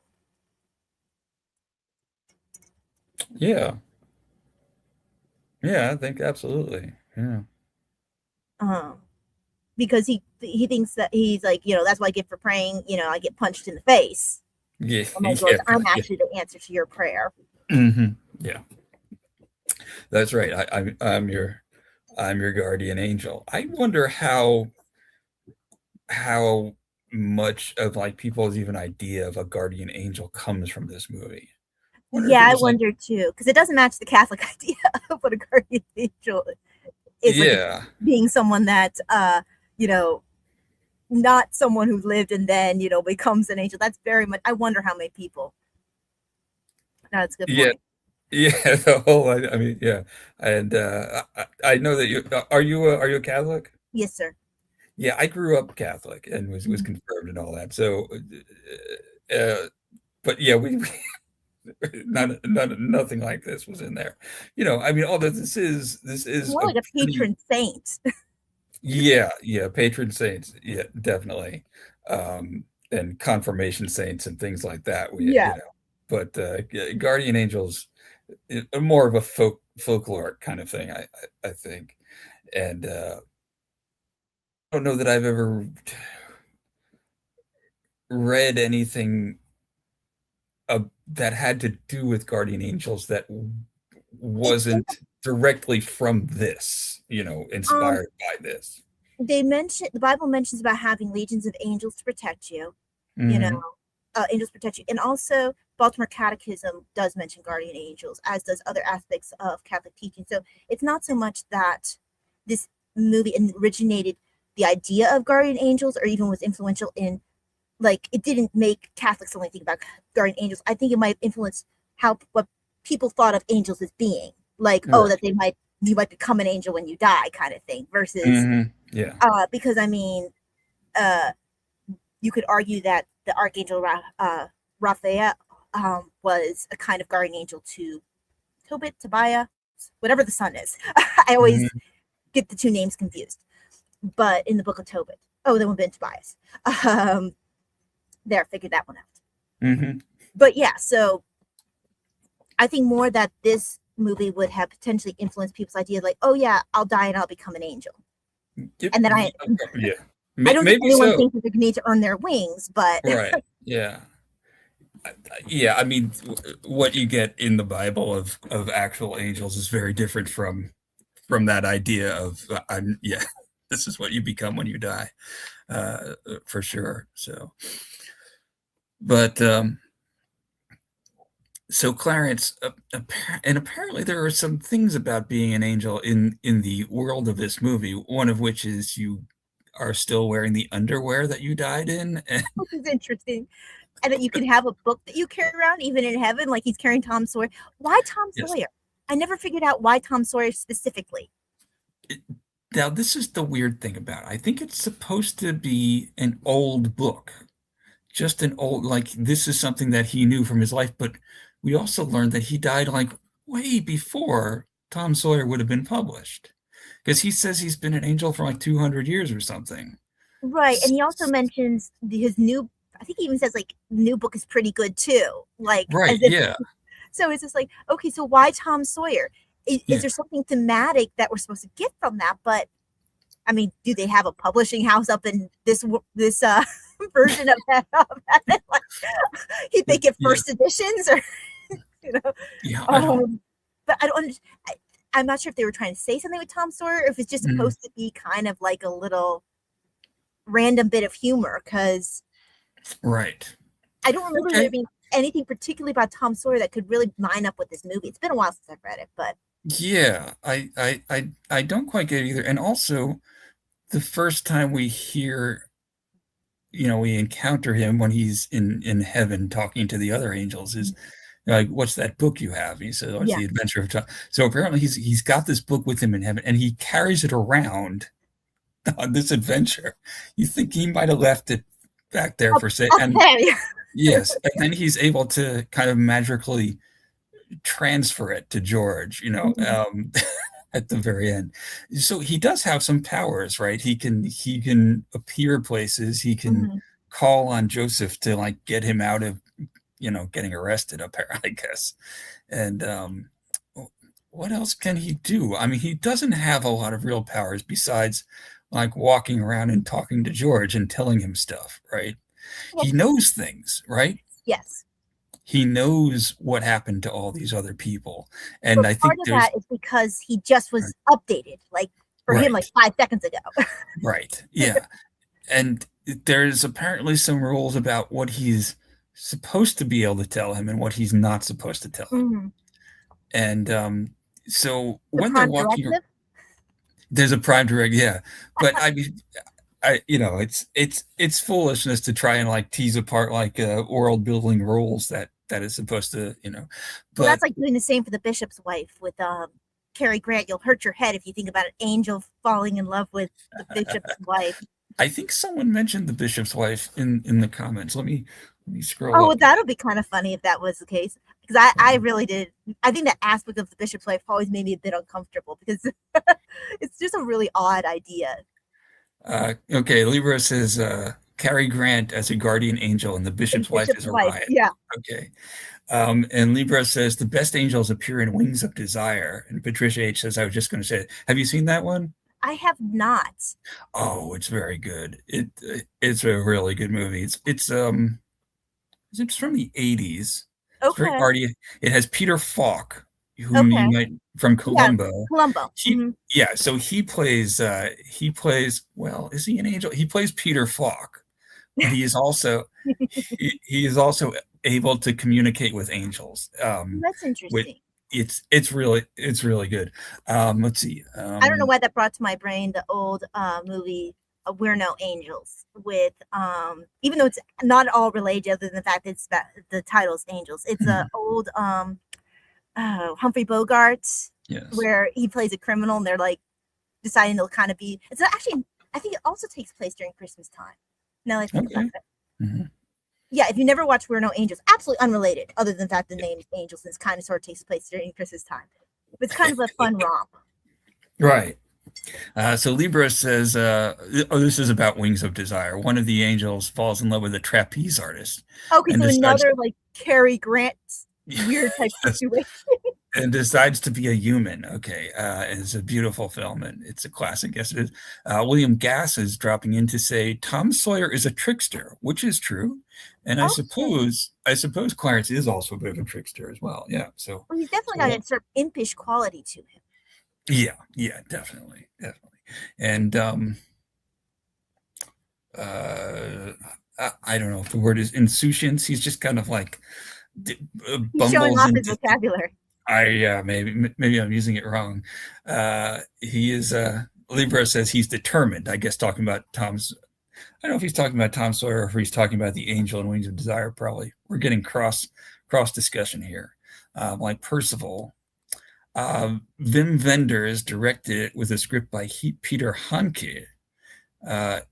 Yeah. Yeah, I think absolutely. Yeah. Um, because he thinks that he's like, that's what I get for praying. I get punched in the face. Yeah. Oh my God, Yeah. I'm Yeah. actually the answer to your prayer. Yeah. That's right. I'm your guardian angel. I wonder how much of like people's even idea of a guardian angel comes from this movie. I wonder if Yeah, it I was like, wonder too, because it doesn't match the Catholic idea of what a guardian angel is. Like, it's yeah, being someone that, you know, not someone who lived and then, becomes an angel. That's very much, I wonder how many people. No, that's a good yeah, point. yeah. The whole, I mean, yeah. And I know that are you a Catholic? Yes, sir. Yeah, I grew up Catholic and was Mhm. confirmed and all that. So, but yeah, we nothing like this was in there. I mean, all that this is More a like a pretty. patron saint. Yeah, yeah, patron saints, yeah, definitely. And confirmation saints and things like that. Yeah. But guardian angels, more of a folklore kind of thing, I think. And I don't know that I've ever read anything that had to do with guardian angels that It's wasn't directly from this, um inspired by this. the Bible mentions about having legions of angels to protect you, you know, Hmm. angels protect you. And also Baltimore Catechism does mention guardian angels, as does other aspects of Catholic teaching. So it's not so much that this movie originated the idea of guardian angels or even was influential in, like, it didn't make Catholics only think about guardian angels. I think it might influence what people thought of angels as being. Like, oh, Right. that you might become an angel when you die, kind of thing. Versus, Yeah. because I mean, uh, you could argue that the Archangel Raphael was a kind of guardian angel to Tobit, Tobiah, whatever the son is. I always Hmm. get the two names confused. But in the book of Tobit, oh, that would have been Tobias. Um, there, figured that one out. Hmm. But yeah, so I think more that this movie would have potentially influenced people's idea, like, oh yeah, I'll die and I'll become an angel. Yep. And then Yeah. I don't think Maybe anyone so. thinks that they need to earn their wings, but Right. Yeah. Yeah. I mean, what you get in the Bible of actual angels is very different from that idea of yeah, this is what you become when you die, for sure. So, but so Clarence, and apparently there are some things about being an angel in the world of this movie. One of which is you are still wearing the underwear that you died in. And which is interesting. And that you can have a book that you carry around even in heaven, like he's carrying Tom Sawyer. Why Tom yes, Sawyer? I never figured out why Tom Sawyer specifically. now this is the weird thing about it. I think it's supposed to be an old book, just an old, like this is something that he knew from his life. But we also learned that he died like way before Tom Sawyer would have been published, because he says he's been an angel for like 200 years or something. Right. And he also mentions his new, I think he even says like new book is pretty good too. Like Right, as if, yeah, so it's just like, okay, so why Tom Sawyer? Is yeah, there something thematic that we're supposed to get from that? But I mean, do they have a publishing house up in this version of that? Like, they get yeah, first editions, or you know, yeah, I don't. um, but I don't understand. I'm not sure if they were trying to say something with Tom Sawyer, or if it's just Mm, supposed to be kind of like a little random bit of humor. Because right. I don't remember there Okay. being anything particularly about Tom Sawyer that could really line up with this movie. It's been a while since I've read it, but Yeah, I don't quite get it either. And also, the first time we encounter him when he's in heaven talking to the other angels is like, "What's that book you have?" He says, "Oh, it's yeah. the Adventure of Tom." So apparently he's got this book with him in heaven, and he carries it around on this adventure. You think he might have left it back there Up, for say, up and there. yes, and then he's able to kind of magically transfer it to George. Mhm. at the very end. So he does have some powers, right? He can appear places. He can Mhm. call on Joseph to like get him out of getting arrested. Apparently, I guess. And what else can he do? I mean, he doesn't have a lot of real powers besides like walking around and talking to George and telling him stuff, right? Well, He knows things, right? yes. He knows what happened to all these other people. But And I part think of that is because he just was updated, like for him, like right, 5 seconds ago. right. Yeah. And there's apparently some rules about what he's supposed to be able to tell him and what he's not supposed to tell him. Mhm. And so The when they're prime walking, directive. there's a prime direct, yeah. But I mean, it's foolishness to try and like tease apart like world building rules that is supposed to, Well, but that's like doing the same for the bishop's wife with Cary Grant. You'll hurt your head if you think about an angel falling in love with the bishop's wife. I think someone mentioned the bishop's wife in the comments. Let me scroll Oh, up. that'll be kind of funny if that was the case. Because I really did. I think that aspect of the bishop's wife always made me a bit uncomfortable because it's just a really odd idea. Okay, Libra says Cary Grant as a guardian angel and the The bishop's wife bishop's is wife, Orion. yeah. Okay. And Libra says the best angels appear in Wings of Desire. And Patricia H says, I was just going to say it. Have you seen that one? I have not. Oh, it's very good. It's a really good movie. It's from the 80s. It's very Okay. arty. It has Peter Falk, whom you Okay. might from Yeah. Columbo. Columbo. He yeah, so he plays well, is he an angel? He plays Peter Falk, but he is also able to communicate with angels. That's With interesting. it's really good. Let's see. I don't know why that brought to my brain the old movie We're No Angels with even though it's not at all related other than the fact that it's about, the title's Angels. It's a old Humphrey Bogart Yes. where he plays a criminal and they're like deciding they'll kind of be it's actually I think it also takes place during Christmas time. Now that I think about Okay. it. Mhm. Yeah, if you never watched We're No Angels, absolutely unrelated, other than the fact the name Angels is kind of sort of takes place during Christmas time. But it's kind of a fun romp. Right. So Libra says, oh, this is about Wings of Desire. One of the angels falls in love with a trapeze artist Okay, and so decides another like Cary Grant weird type yes, situation. and decides to be a human. Okay, it's a beautiful film and it's a classic. Yes, it is. William Gass is dropping in to say Tom Sawyer is a trickster, which is true, and I Okay. suppose I suppose Clarence is also a bit of a trickster as well. Yeah. So, Well, he's definitely got so a sort of impish quality to him. yeah, yeah, definitely, definitely, and I don't know if the word is insouciance. He's just kind of like He's showing bumbles off his into. vocabulary. I yeah, maybe I'm using it wrong. He is Libra says he's determined. I guess talking about Tom's. I don't know if he's talking about Tom Sawyer or if he's talking about the Angel and Wings of Desire. Probably we're getting cross discussion here. Like Percival, Wim Wenders directed it with a script by Peter Hanke,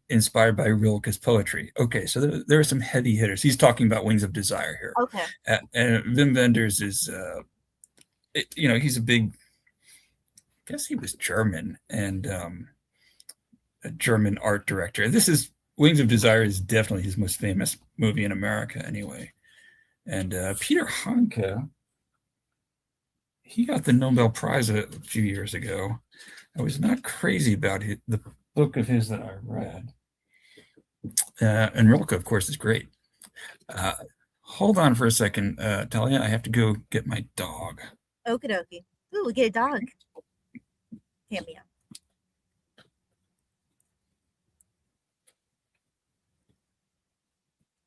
inspired by Rilke's poetry. Okay, so there are some heavy hitters. He's talking about Wings of Desire here. Okay. And Wim Wenders is, he's a big, I guess he was German and a German art director. Wings of Desire is definitely his most famous movie in America, anyway. And Peter Hanke, he got the Nobel Prize a few years ago. I was not crazy about the book of his that I read. And Rilke, of course, is great. Uh, hold on for a second, Talia. I have to go get my dog. Okie dokie. Ooh, we get a dog. Cameo.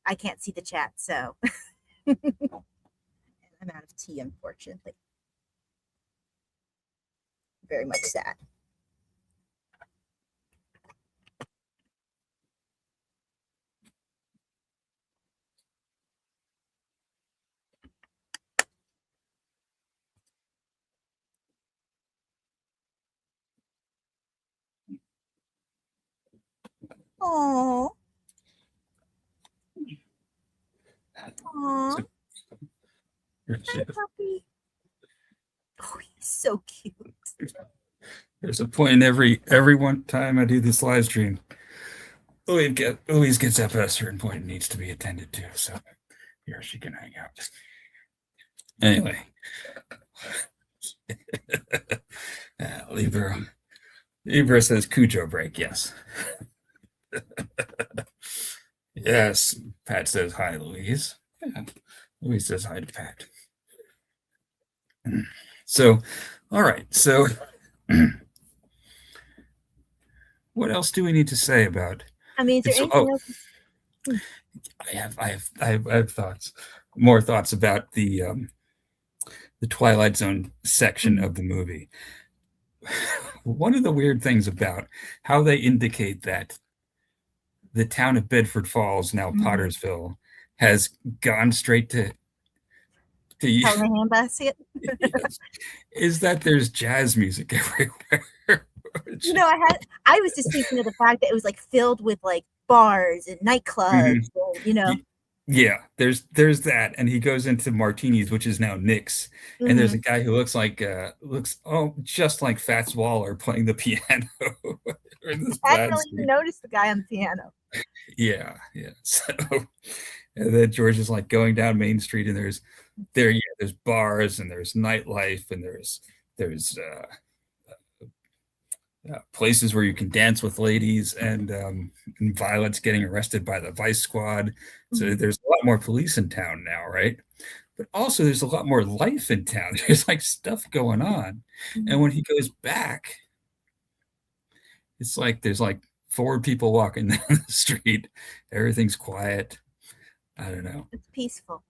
I can't see the chat, so I'm out of tea, unfortunately. Very much sad. Oh, So, aw, hi, puppy. Oh, he's so cute. There's a point in every one time I do this live stream. Louise gets up at a certain point and needs to be attended to. So here she can hang out. Anyway, Libra. Libra says Cujo break. Yes. Yes. Pat says hi, Louise. Yeah. Louise says hi to Pat. So, all right. So, what else do we need to say about? I mean, is there anything else? I have thoughts, more thoughts about the Twilight Zone section of the movie. One of the weird things about how they indicate that the town of Bedford Falls, now Pottersville, has gone straight to Hell in a handbasket. yes, is that there's jazz music everywhere. You know, I was just thinking of the fact that it was like filled with like bars and nightclubs, and, you know. Yeah, there's that, and he goes into Martini's, which is now Nick's, and there's a guy who looks just like Fats Waller playing the piano. I didn't really even notice the guy on the piano. Yeah. So, and then George is like going down Main Street, and there's bars, and there's nightlife, and there's places where you can dance with ladies, and Violet's getting arrested by the Vice Squad. So there's a lot more police in town now, right? But also there's a lot more life in town. There's like stuff going on. And when he goes back, it's like there's like 4 people walking down the street. Everything's quiet. I don't know. It's peaceful.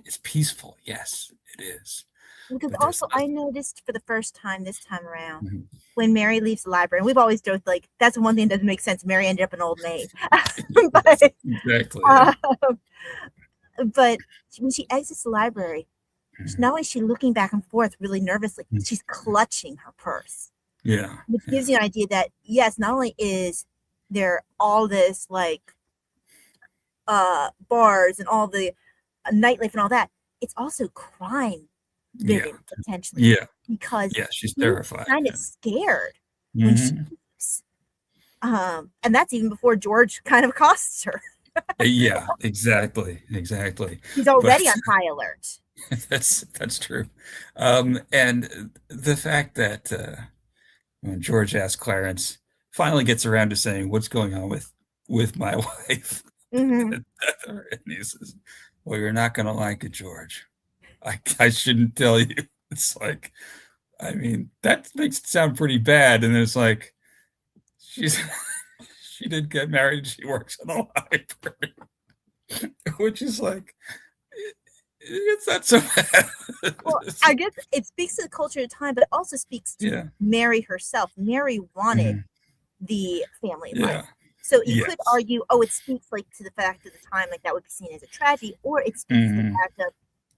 It's peaceful. Yes, it is. Because also I noticed for the first time this time around, when Mary leaves the library, and we've always joked like that's the one thing that doesn't make sense. Mary ended up an old maid. But, exactly. But when she exits the library, not only is she looking back and forth really nervously, she's clutching her purse. Yeah. Which gives you an idea that yes, not only is there all this like bars and all the nightlife and all that, it's also crime. Potentially. Yeah. Because she's terrified. Kind of scared when she leaves. And that's even before George kind of accosts her. Yeah, exactly. He's already on high alert. That's true. And the fact that when George asks Clarence, finally gets around to saying, "What's going on with my wife?" And he says, "Well, you're not going to like it, George. I shouldn't tell you." It's like, I mean, that makes it sound pretty bad. And it's like, she did get married. She works in the library, which is like, it's not so bad. Well, I guess it speaks to the culture of the time, but it also speaks to Mary herself. Mary wanted the family life. So you could argue, it speaks like to the fact of the time, like that would be seen as a tragedy, or it speaks to the fact of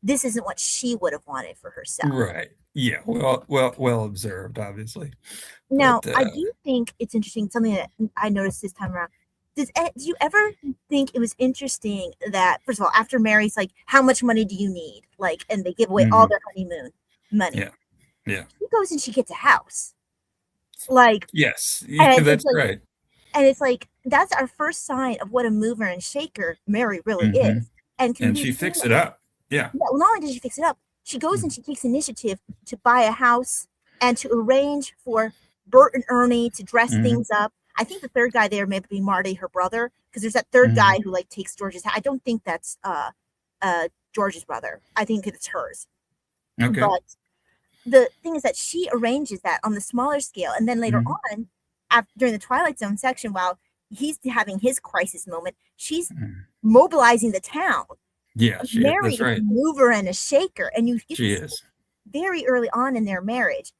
this isn't what she would have wanted for herself. Right. Yeah. Well observed, obviously. Now, I do think it's interesting, something that I noticed this time around. Did you ever think it was interesting that, first of all, after Mary's like, how much money do you need? Like, and they give away all their honeymoon money. Yeah. She goes and she gets a house. Like, yes. Yeah, that's like, right. And it's like, that's our first sign of what a mover and shaker Mary really is. And she fixed it up. Yeah. Well, not only did she fix it up, she goes and she takes initiative to buy a house and to arrange for Bert and Ernie to dress things up. I think the third guy there may be Marty, her brother, because there's that third guy who like takes George's hat. I don't think that's George's brother. I think it's hers. Okay. But the thing is that she arranges that on the smaller scale, and then later on, during the Twilight Zone section, while he's having his crisis moment, she's mobilizing the town. Yeah, Mary that's right. is a mover and a shaker, and she is very early on in their marriage.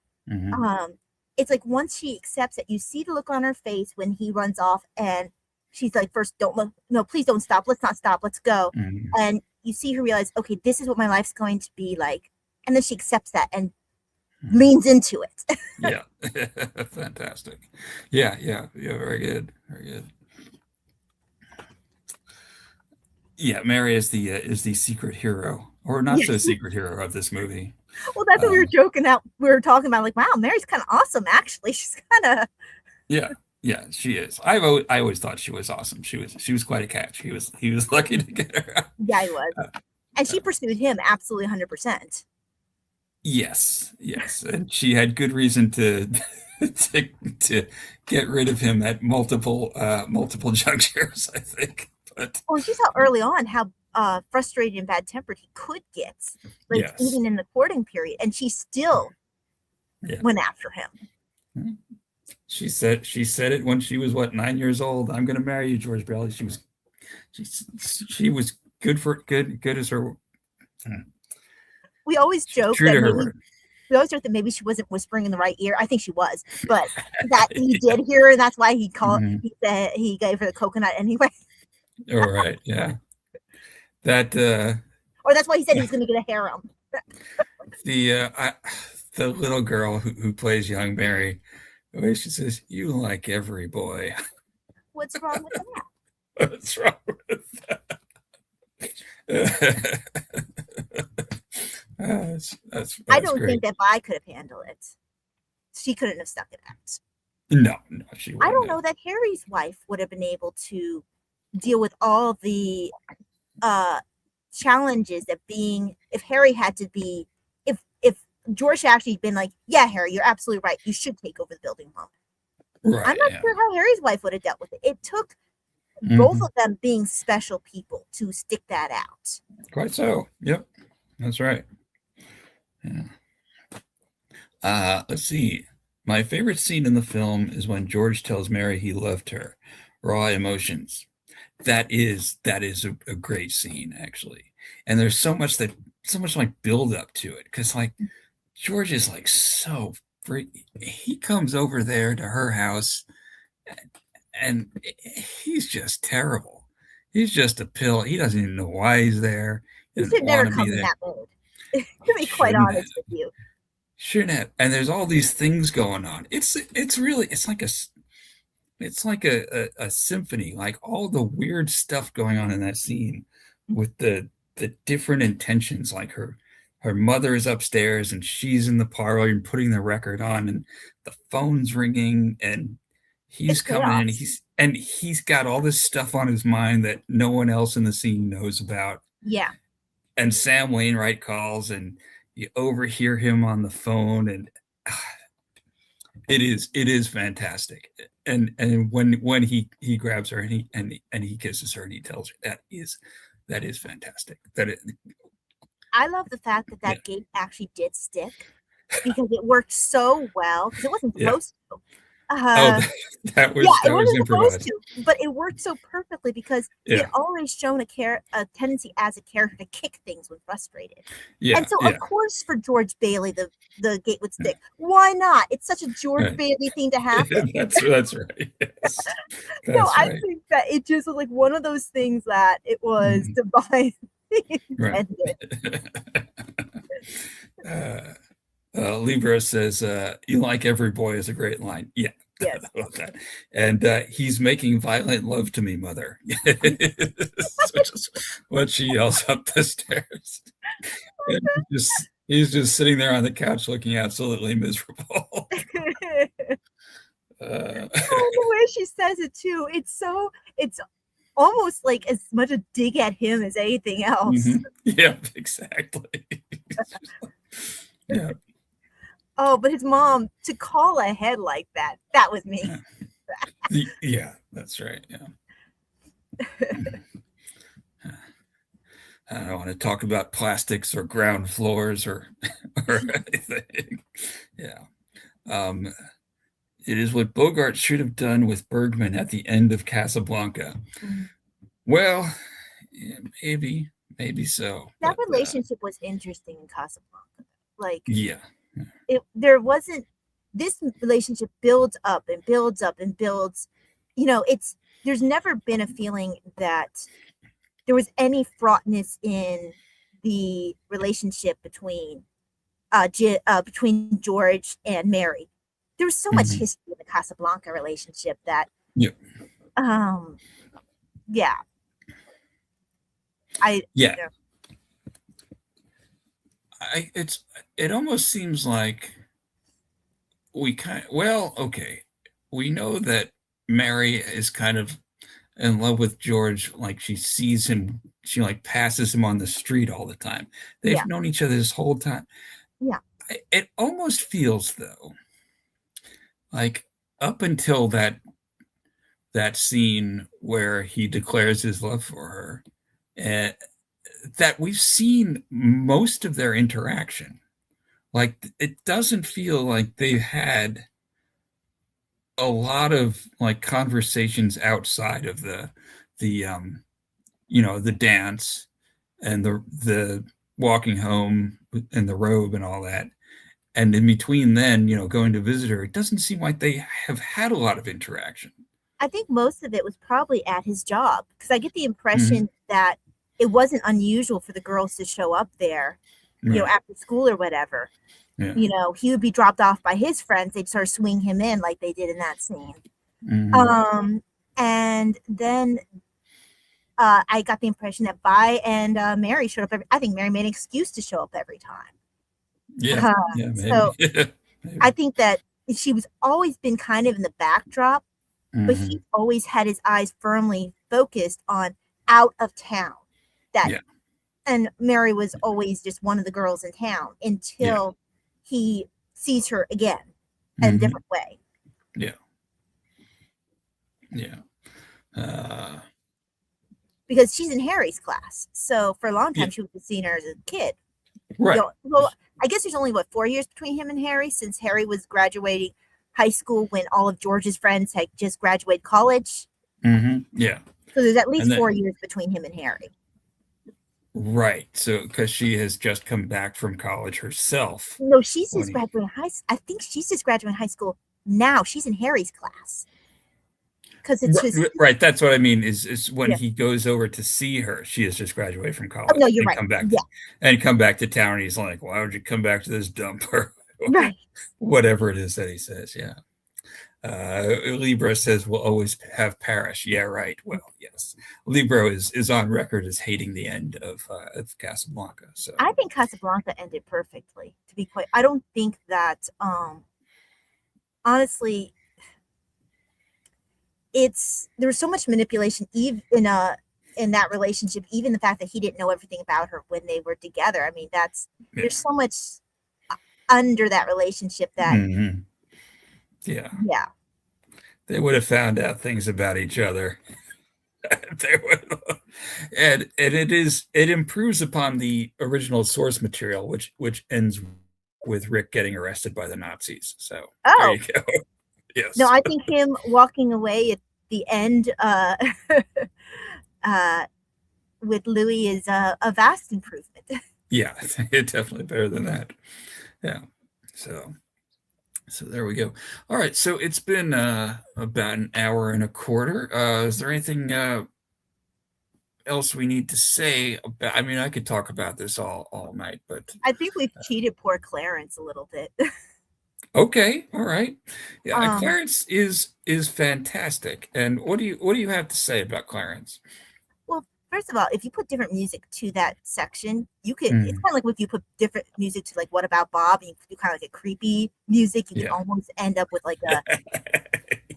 It's like once she accepts it, you see the look on her face when he runs off, and she's like, "First, don't look. No, please don't stop. Let's not stop. Let's go." And you see her realize, "Okay, this is what my life's going to be like," and then she accepts that and leans into it. Yeah, fantastic. Yeah. Very good. Yeah, Mary is the secret hero, or not so secret hero of this movie. Well, that's what we were joking out. We were talking about, like, wow, Mary's kind of awesome. Actually, she's kind of. Yeah, yeah, she is. I always thought she was awesome. She was quite a catch. He was lucky to get her. Yeah, he was, and she Uh, pursued him absolutely 100%. yes, yes, and she had good reason to to, to get rid of him at multiple junctures, I think. But Well, she saw early on how frustrated and bad tempered he could get, like yes, even in the courting period, and she still yeah. went after him. She said it when she was what, 9 years old. I'm going to marry you, George Bailey. She she was good as her. We always She's joke true that to her maybe word. we always joke that maybe she wasn't whispering in the right ear. I think she was, but that he did hear her, and that's why Mhm. he said he gave her the coconut anyway, All right, yeah. That or that's why he said he was going to get a harem. the the little girl who plays young Mary, the way she says, "You like every boy." What's wrong with that? What's wrong with that? I That's don't think great. that Vi could have handled it. She couldn't have stuck it out. No, no, she I wouldn't don't know have. that Harry's wife would have been able to deal with all the uh challenges that being if Harry had to be if George had actually been like, yeah, Harry, you're absolutely right. You should take over the building home. I'm Right, not yeah. sure how Harry's wife would have dealt with it. It took both Hmm. of them being special people to stick that out. Quite so. Yep, that's right. Yeah. Let's see. My favorite scene in the film is when George tells Mary he loved her. Raw emotions. That is a great scene, actually. And there's so much like build up to it because like George is like so free. He comes over there to her house and he's just terrible. He's just a pill. He doesn't even know why he's there. He He doesn't should want never to be come in there. that mode. To be quite Shouldn't have. honest with you. Shouldn't have. And there's all these things going on. It's really it's like a symphony, like all the weird stuff going on in that scene with the different intentions, like her mother is upstairs and she's in the parlor and putting the record on and the phone's ringing and It's he's coming in and chaos. he's got all this stuff on his mind that no one else in the scene knows about. Yeah. And Sam Wainwright calls and you overhear him on the phone and it is fantastic. And when he grabs her and he kisses her and he tells her that is fantastic. I love the fact that Yeah. that gate actually did stick because it worked so well because it wasn't Yeah. supposed to. Oh, Yeah, it that was wasn't supposed improvised. to, but it worked so perfectly because he had Yeah. always shown a tendency as a character to kick things when frustrated. And Yeah. so, of Yeah. course, for George Bailey, the gate would stick. Why not? It's such a George Yeah. Bailey thing to happen. That's right. Yes. So That's I right. think that it just was like one of those things that it was Mhm. divinely Right. intended. uh, Libra says, "You like every boy" is a great line. Yeah, Yes. I love that. And he's making violent love to me, mother, which is what she yells up the stairs. And he's just sitting there on the couch looking absolutely miserable. uh, Oh, the way she says it too. It's almost like as much a dig at him as anything else. yeah, exactly. yeah, Oh, but his mom to call ahead like that, that was me. yeah, that's right. Yeah. I don't want to talk about plastics or ground floors or or anything. Yeah. Um, it is what Bogart should have done with Bergman at the end of Casablanca. Well, yeah, maybe so, That but relationship was interesting in Casablanca. Like yeah, there wasn't this relationship builds up and builds up and builds. It's there's never been a feeling that there was any fraughtness in the relationship between George and Mary. There was so much mhm, history in the Casablanca relationship that yeah, um yeah, I yeah. it almost seems like well, okay. We know that Mary is kind of in love with George, like she sees him, she like passes him on the street all the time. Yeah, They've known each other this whole time. yeah. It almost feels though like up until that scene where he declares his love for her, uh, that we've seen most of their interaction. Like it doesn't feel like they've had a lot of like conversations outside of the the dance and the walking home and the robe and all that. And in between then, going to visit her, it doesn't seem like they have had a lot of interaction. I think most of it was probably at his job because I get the Hmm. impression that it wasn't unusual for the girls to show up there, Right. after school or whatever. Yeah. He would be dropped off by his friends. They'd sort of swing him in like they did in that scene. Hmm. And then I got the impression that Vi and Mary showed up. I think Mary made an excuse to show up every time. Yeah. Uh, Yeah. Maybe. so I Maybe. think that she was always been kind of in the backdrop, but he Hmm. always had his eyes firmly focused on out of town. That Yeah. and Mary was always just one of the girls in town Yeah. until he sees her again in a Hmm. different way. Yeah. Yeah. Uh, Because she's in Harry's class. So for a long yeah. time, she was seeing her as a kid. Right. Well, I guess there's only what 4 years between him and Harry, since Harry was graduating high school when all of George's friends had just graduated college. Yeah. So there's at And least then 4 years between him and Harry. right. So because she has just come back from college herself No, she's when just he graduating high. I think she's just graduating high school now. She's in Harry's class because it's right, his. right, that's what I mean is when Yeah. he goes over to see her, she has just graduated from Oh no, college you're right. Yeah. and come back to town, and he's like, why would you come back to this dump or Right. whatever it is that he says. Yeah. Libra says we'll always have Paris. Yeah, right. Well, yes. Libra is on record as hating the end of Casablanca. So I think Casablanca ended perfectly. To be quite, I don't think that. Honestly, there was so much manipulation even in that relationship. Even the fact that he didn't know everything about her when they were together. I mean, yeah. there's so much under that relationship that Hmm. Yeah. yeah. They would have found out things about each other. They would, and it improves upon the original source material, which ends with Rick getting arrested by the Nazis. So there Oh you go. no, Yes. I think him walking away at the end uh, with Louis is a vast improvement. Yeah, it's definitely better than that. Yeah. So there we go. All right. So it's been about an hour and a quarter. Is there anything else we need to say about? I mean, I could talk about this all night, but I think we've cheated poor Clarence a little bit. okay. All right. Yeah, um, Clarence is fantastic. And what do you have to say about Clarence? well, first of all, if you put different music to that section, you could. It's Mm, kind of like if you put different music to like "What About Bob," and you do kind of like a creepy music. You can yeah. almost end up with like a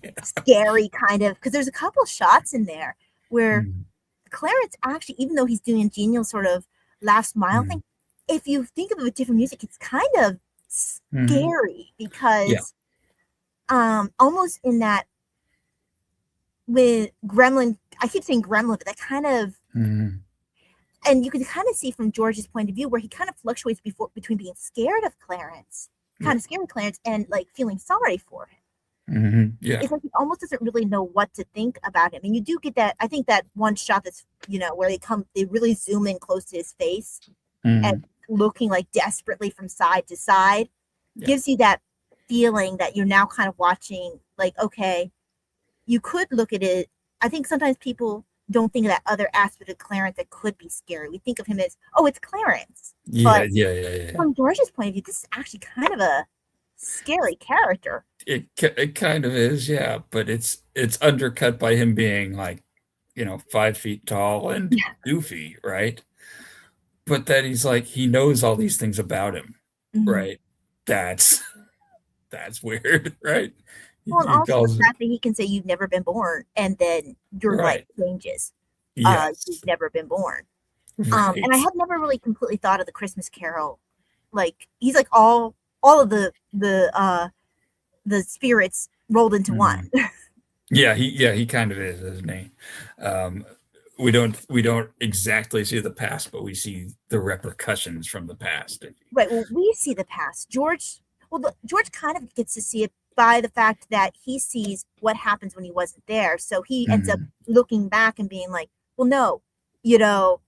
Yeah. scary kind of because there's a couple shots in there where Mm, Clarence actually, even though he's doing a genial sort of last mile mm, thing, if you think of it with different music, it's kind of mhm. scary Yeah. because almost in that with Gremlin, I keep saying Gremlin, but that kind of Mhm. and you can kind of see from George's point of view where he kind of fluctuates between being scared of Clarence, Yeah. kind of scared of Clarence, and like feeling sorry for him. Yeah. It's like he almost doesn't really know what to think about him. And you do get that. I think that one shot that's where they really zoom in close to his face and Mhm. looking like desperately from side to side Yeah. gives you that feeling that you're now kind of watching. Like, okay, you could look at it. I think sometimes people don't think of that other aspect of Clarence that could be scary. We think of him as, oh, it's Clarence. Yeah. But Yeah. Yeah. Yeah. from George's point of view, this is actually kind of a scary character. It kind of is, yeah, but it's undercut by him being like, 5 feet tall and Yeah. goofy, right? but that he's like he knows all these things about him, Mhm. right? That's that's weird, right? Well, and He also the calls him fact that he can say you've never been born, and then your life right. changes. You've Yes. never been born. And I Right. had never really completely thought of the Christmas Carol. Like he's like all of the spirits rolled into one. Mhm. Yeah, he kind of is, isn't he? Um, we don't exactly see the past, but we see the repercussions from the past. Right. Well, we see the past. George kind of gets to see it by the fact that he sees what happens when he wasn't there. So he ends up Mhm. looking back and being like, well, no, you know,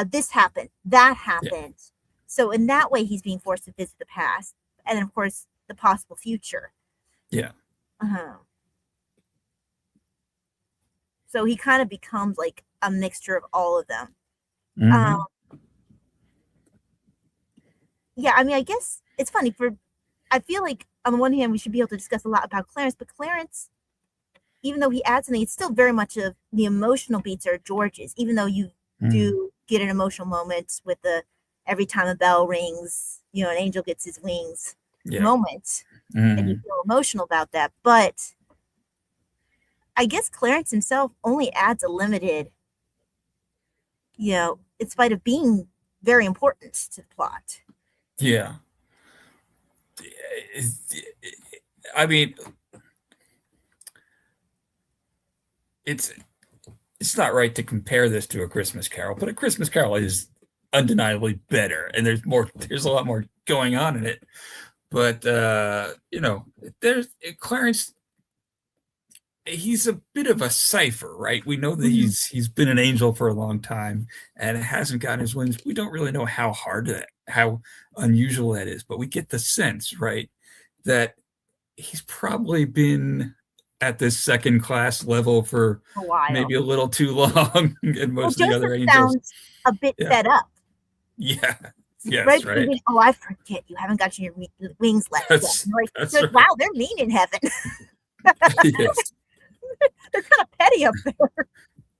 this happened, that Yeah, happened. So in that way, he's being forced to visit the past, and then of course the possible future. yeah. Uh-huh. So he kind of becomes like a mixture of all of them. Um, Hmm. yeah, I mean, I guess it's funny for. I feel like on the one hand we should be able to discuss a lot about Clarence, but Clarence, even though he adds something, it's still very much of the emotional beats are George's. Even though you Hmm. do get an emotional moment with the every time a bell rings, an angel gets his wings Yeah. moment, and you Hmm. feel emotional about that. But I guess Clarence himself only adds a limited, in spite of being very important to the plot. Yeah. I mean, it's it's not right to compare this to A Christmas Carol, but A Christmas Carol is undeniably better, and there's a lot more going on in it. But there's Clarence. He's a bit of a cipher, right? We know that Mm-hmm. he's been an angel for a long time and hasn't gotten his wings. We don't really know how unusual that is, but we get the sense, right, that he's probably been at this second class level for A while. maybe a little too long, and Well, most of the Joseph other angels, sounds a bit yeah, fed up, yeah, right? yes, right. Thinking, "Oh, I forget you haven't got your wings let yet." That's And like, that's they're like, right. "Wow, they're mean in heaven. Yes. They're kind of petty up there."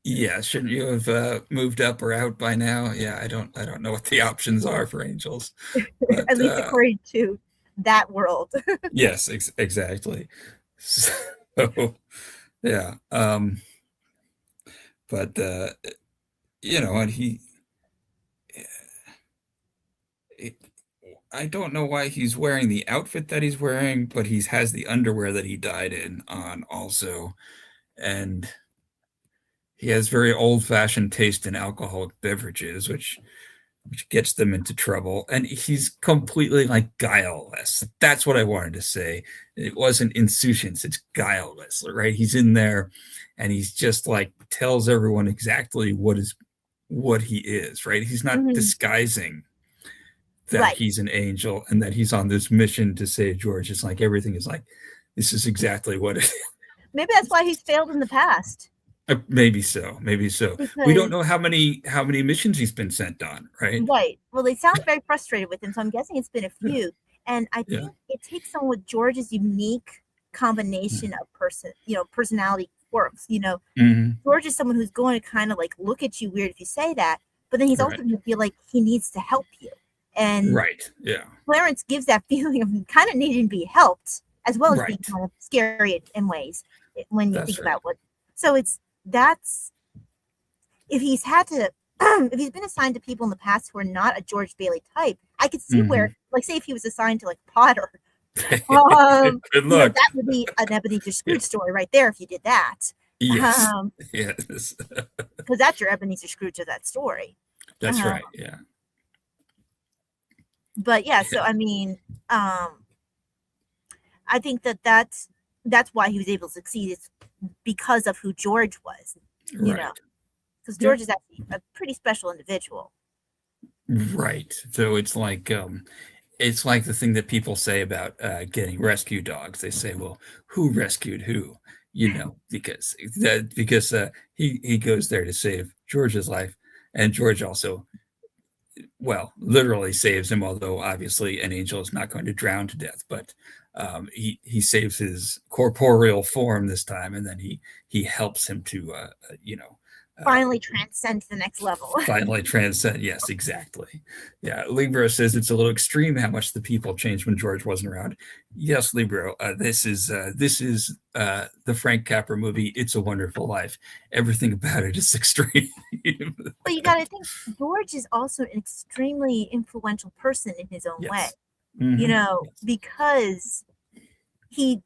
Yeah, shouldn't you have moved up or out by now? Yeah, I don't know what the options are for angels, At but least according to that world. yes, exactly. So yeah, but and it, I don't know why he's wearing the outfit that he's wearing, but he has the underwear that he died in on also, and he has very old-fashioned taste in alcoholic beverages, which gets them into trouble. And he's completely like guileless. That's what I wanted to say. It wasn't insouciance, it's guileless, right? He's in there and he's just like tells everyone exactly what he is, right? He's not Hmm. disguising that Right. he's an angel and that he's on this mission to save George. It's like everything is like, this is exactly what it Maybe that's why he's failed in the past. maybe so, maybe so. We don't Because know how many missions he's been sent on, right? right. Well, they sound very frustrated with him, so I'm guessing it's been a Yeah, few. And I yeah. think it takes someone with George's unique combination of personality quirks. Mhm. George is someone who's going to kind of like look at you weird if you say that, but then he's also Right. going to feel like he needs to help you. And Right. Yeah. Clarence gives that feeling of kind of needing to be helped, as well as being Right. kind of scary in ways when you think That's right. about what. So that's if he's had to if he's been assigned to people in the past who are not a George Bailey type, I could see where, Mhm. like, say if he was assigned to like Potter, Good luck. that would be an Ebenezer Yeah. Scrooge story right there if you did that. Yes. Um, Yes. because that's your Ebenezer Scrooge of that story. That's Uh, right. Yeah. but yeah, so Yeah. I mean, I think that's why he was able to succeed. It's because of who George was, you know, Right. because Yeah. George is actually a pretty special individual. Right. So it's like the thing that people say about getting rescue dogs. They say, "Well, who rescued who?" Because he goes there to save George's life, and George also, well, literally saves him. Although obviously an angel is not going to drown to death, but he saves his corporeal form this time, and then he helps him to finally transcend to the next level. Finally transcend. Yes, exactly. Yeah, Libro says it's a little extreme how much the people changed when George wasn't around. Yes, Libro. This is the Frank Capra movie. It's a Wonderful Life. Everything about it is extreme. But you got to think, George is also an extremely influential person in his own way. Yes. Mm-hmm. Yes. Because he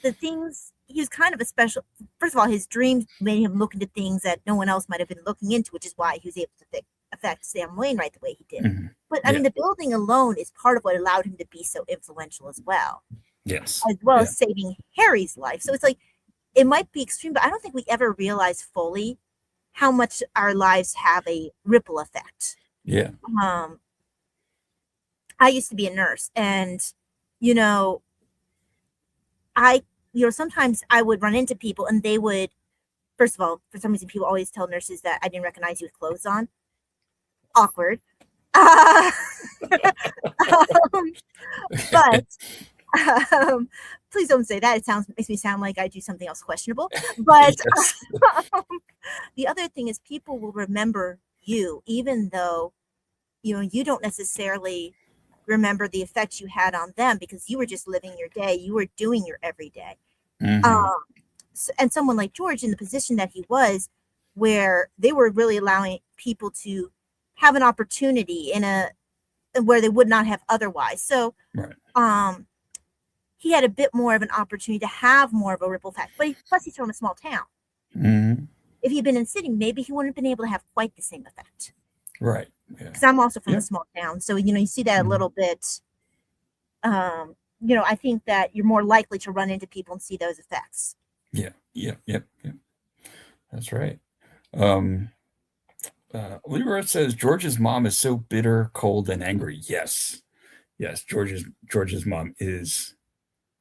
was kind of a special. First of all, his dreams made him look into things that no one else might have been looking into, which is why he was able to affect Sam Wainwright the way he did. Mm-hmm. But I mean, the building alone is part of what allowed him to be so influential as well. Yes. As well as saving Harry's life. So it's like, it might be extreme, but I don't think we ever realize fully how much our lives have a ripple effect. Yeah. I used to be a nurse, and sometimes I would run into people and they would, first of all, for some reason, people always tell nurses that I didn't recognize you with clothes on. Awkward. But please don't say that. Makes me sound like I do something else questionable. But the other thing is, people will remember you, even though you don't necessarily remember the effects you had on them, because you were just living your day. You were doing your everyday. Mm-hmm. And someone like George, in the position that he was, where they were really allowing people to have an opportunity where they would not have otherwise. So, he had a bit more of an opportunity to have more of a ripple effect. But plus, he's from a small town. Mm-hmm. If he'd been in the city, maybe he wouldn't have been able to have quite the same effect. Right. Because I'm also from a small town, so you see that a little bit. I think that you're more likely to run into people and see those effects. Yeah. That's right. Leroy says George's mom is so bitter, cold, and angry. Yes. George's mom is,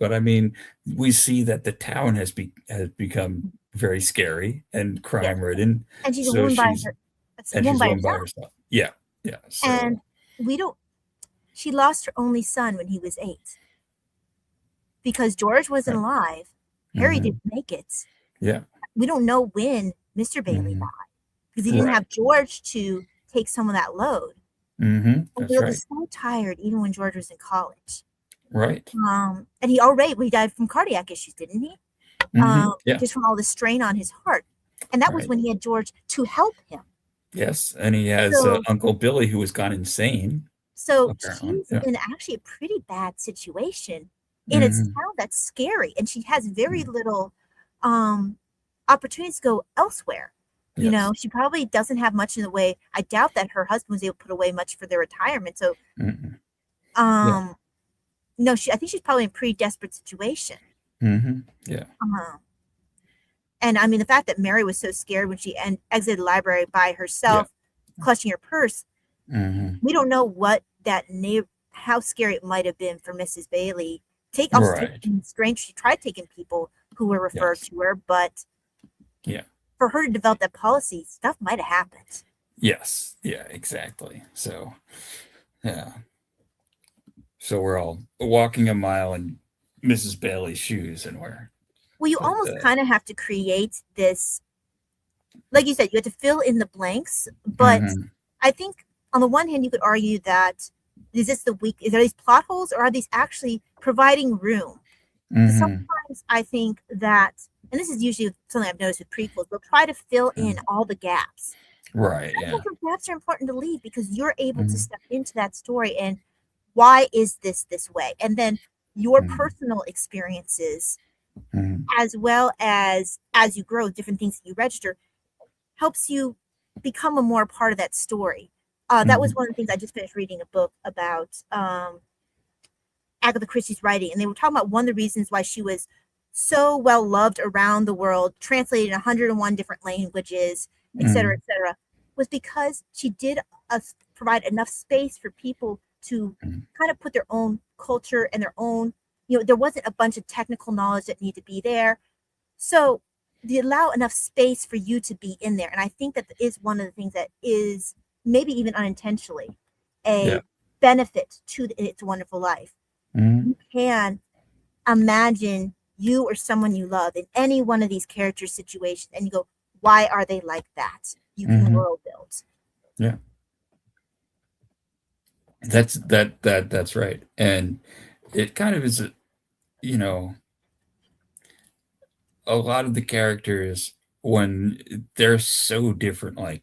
but I mean, we see that the town has become very scary and crime ridden, and she's a woman by herself. Yeah. So. And she lost her only son when he was 8. Because George wasn't alive. Harry didn't make it. Yeah. We don't know when Mr. Bailey died, because he didn't have George to take some of that load. That's he right. was so tired even when George was in college. Right. And he died from cardiac issues, didn't he? Just from all the strain on his heart. And that was when he had George to help him. Yes, and he has Uncle Billy, who has gone insane. So she's in actually a pretty bad situation in a town that's scary, and she has very little opportunities to go elsewhere. She probably doesn't have much in the way. I doubt that her husband was able to put away much for their retirement. So, no, I think she's probably in a pretty desperate situation. Yeah. And I mean, the fact that Mary was so scared when she exited the library by herself, clutching her purse, we don't know how scary it might have been for Mrs. Bailey. Strange. She tried taking people who were referred to her, but for her to develop that policy, stuff might have happened. Yes. Yeah, exactly. So, so we're all walking a mile in Mrs. Bailey's shoes, and you almost kind of have to create this, like you said, you have to fill in the blanks. But I think on the one hand, you could argue that are these plot holes, or are these actually providing room? Sometimes I think that, and this is usually something I've noticed with prequels, they'll try to fill in all the gaps. Right. I think the gaps are important to leave, because you're able to step into that story and why is this way? And then your personal experiences, as well as you grow, different things that you register, helps you become a more part of that story. That was one of the things. I just finished reading a book about Agatha Christie's writing, and they were talking about one of the reasons why she was so well loved around the world, translated in 101 different languages, et cetera, was because she did provide enough space for people to kind of put their own culture and their own, there wasn't a bunch of technical knowledge that needed to be there. So they allow enough space for you to be in there. And I think that is one of the things that is, maybe even unintentionally, a benefit to It's a Wonderful Life. You can imagine you or someone you love in any one of these character situations, and you go, why are they like that? You can Mm-hmm. world build. Yeah. That's right. And it kind of is, you know, a lot of the characters when they're so different, like,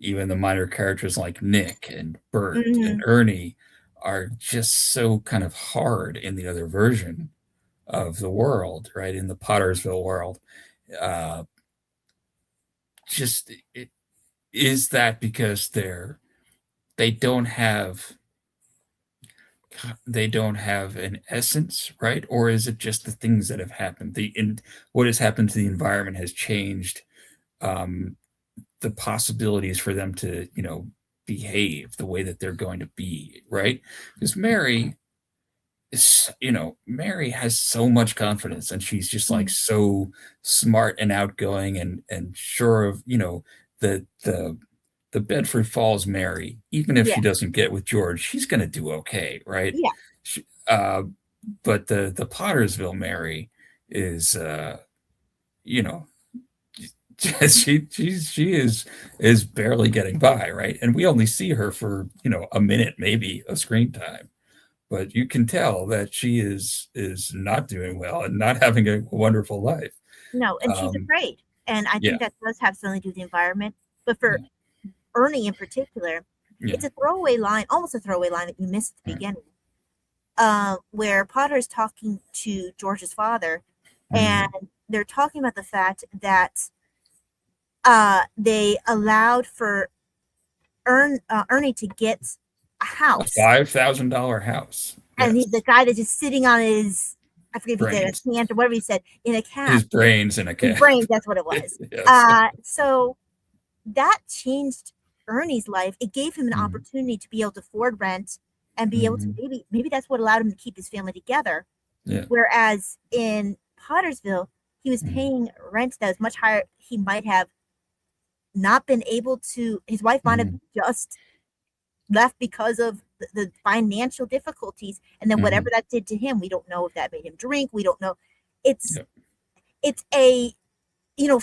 even the minor characters like Nick and Bert and Mm-hmm. Ernie are just so kind of hard in the other version of the world, right? In the Pottersville world. Uh, just it, is that because they don't have they don't have an essence, right? Or is it just the things that have happened? What has happened to the environment has changed um, the possibilities for them to, behave the way that they're going to be, right? Because Mary has so much confidence, and she's just like so smart and outgoing and sure of, the Bedford Falls Mary, even if Yeah. she doesn't get with George, she's going to do okay, right? Yeah. She, uh, but the Pottersville Mary is, you know, she is barely getting by, right? And we only see her for a minute maybe of screen time, but you can tell that she is not doing well and not having a wonderful life. No, and she's Um, afraid. And I yeah, think that does have something to do with the environment. But for yeah, Ernie in particular, yeah, it's a throwaway line, almost a throwaway line that you missed at the right. beginning, where Potter is talking to George's father, and Mhm. they're talking about the fact that they allowed for Ernie to get a A house, $5,000 house. and he's the Yes, guy that's just sitting on his, I forget if he said brains. a hand or whatever he said, in a His cap. brains in a His cap. brain, that's what it was. Yes. So that changed Ernie's life. It gave him an Mhm. opportunity to be able to afford rent and be able to Mhm. maybe that's what allowed him to keep his family together. Yeah. Whereas in Pottersville, he was Mhm. paying rent that was much higher. He might have not been able to, his wife might have Mhm. just left because of the financial difficulties. And then whatever Mhm. that did to him, we don't know if that made him drink. We don't know. It's, Yep. it's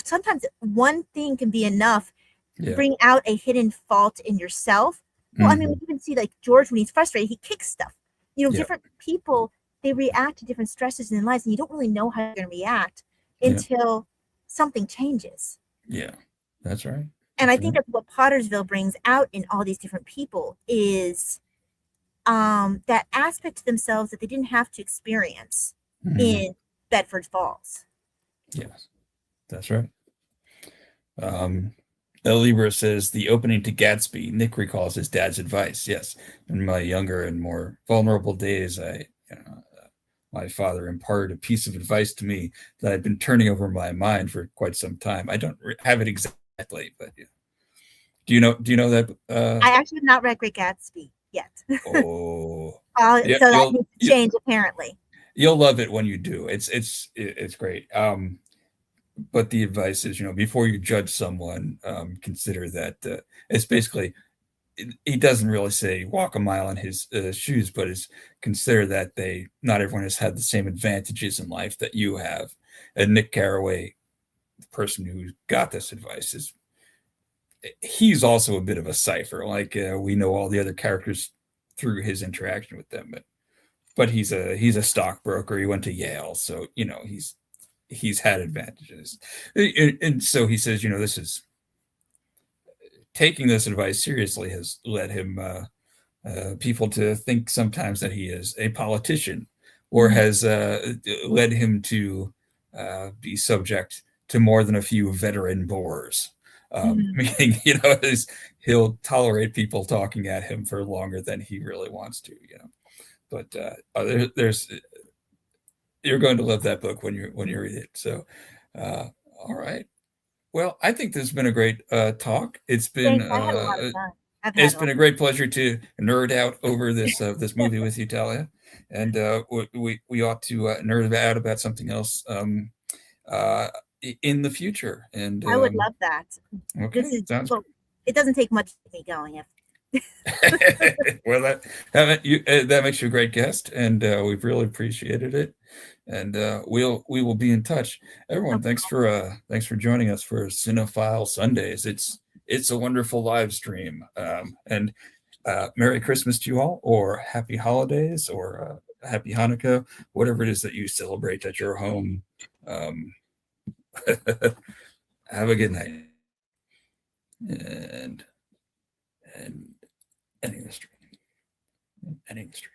sometimes one thing can be enough to Yeah. bring out a hidden fault in yourself. Well, I mean, we Mhm. even see like George when he's frustrated, he kicks stuff. Yep. Different people, they react to different stresses in their lives, and you don't really know how you're going to react Yep. until something changes. Yeah. That's right. And I That's think right. that's what Pottersville brings out in all these different people is that aspect to themselves that they didn't have to experience Mhm. in Bedford Falls. Yes. That's right. Um, El Libra says the opening to Gatsby. Nick recalls his dad's advice. Yes, in my younger and more vulnerable days, my father imparted a piece of advice to me that I'd been turning over in my mind for quite some time. I don't have it exactly, but yeah. Do you know that? I actually have not read Great Gatsby yet. Oh, yeah, So that needs to change apparently. you'll love it when you do. It's great. But the advice is, before you judge someone, consider that it's basically he doesn't really say walk a mile in his shoes, but is consider that they not everyone has had the same advantages in life that you have. And Nick Carraway, the person who got this advice, he's also a bit of a cipher. Like we know all the other characters through his interaction with them, but he's a stockbroker. He went to Yale, so he's had advantages, and so he says, this is taking this advice seriously has led him people to think sometimes that he is a politician, or Mm-hmm. has led him to be subject to more than a few veteran bores. Mm-hmm. Meaning, he'll tolerate people talking at him for longer than he really wants to. But there's you're going to love that book when you read it. So, uh, all right. Well, I think this has been a great talk. Thanks. I had a lot of fun. I've had It's a been lot. a great pleasure to nerd out over this movie with you, Talia, and we ought to nerd out about something else uh, in the future. And I would love that. This okay, is sounds well. It doesn't take much to get me going. well. That makes you a great guest, and we've really appreciated it. and we will be in touch. Everyone, Okay. thanks for joining us for Cinephile Sundays. It's a wonderful live stream, and Merry Christmas to you all, or Happy Holidays, or Happy Hanukkah, whatever it is that you celebrate at your home. Have a good night, and ending the stream. Ending the stream.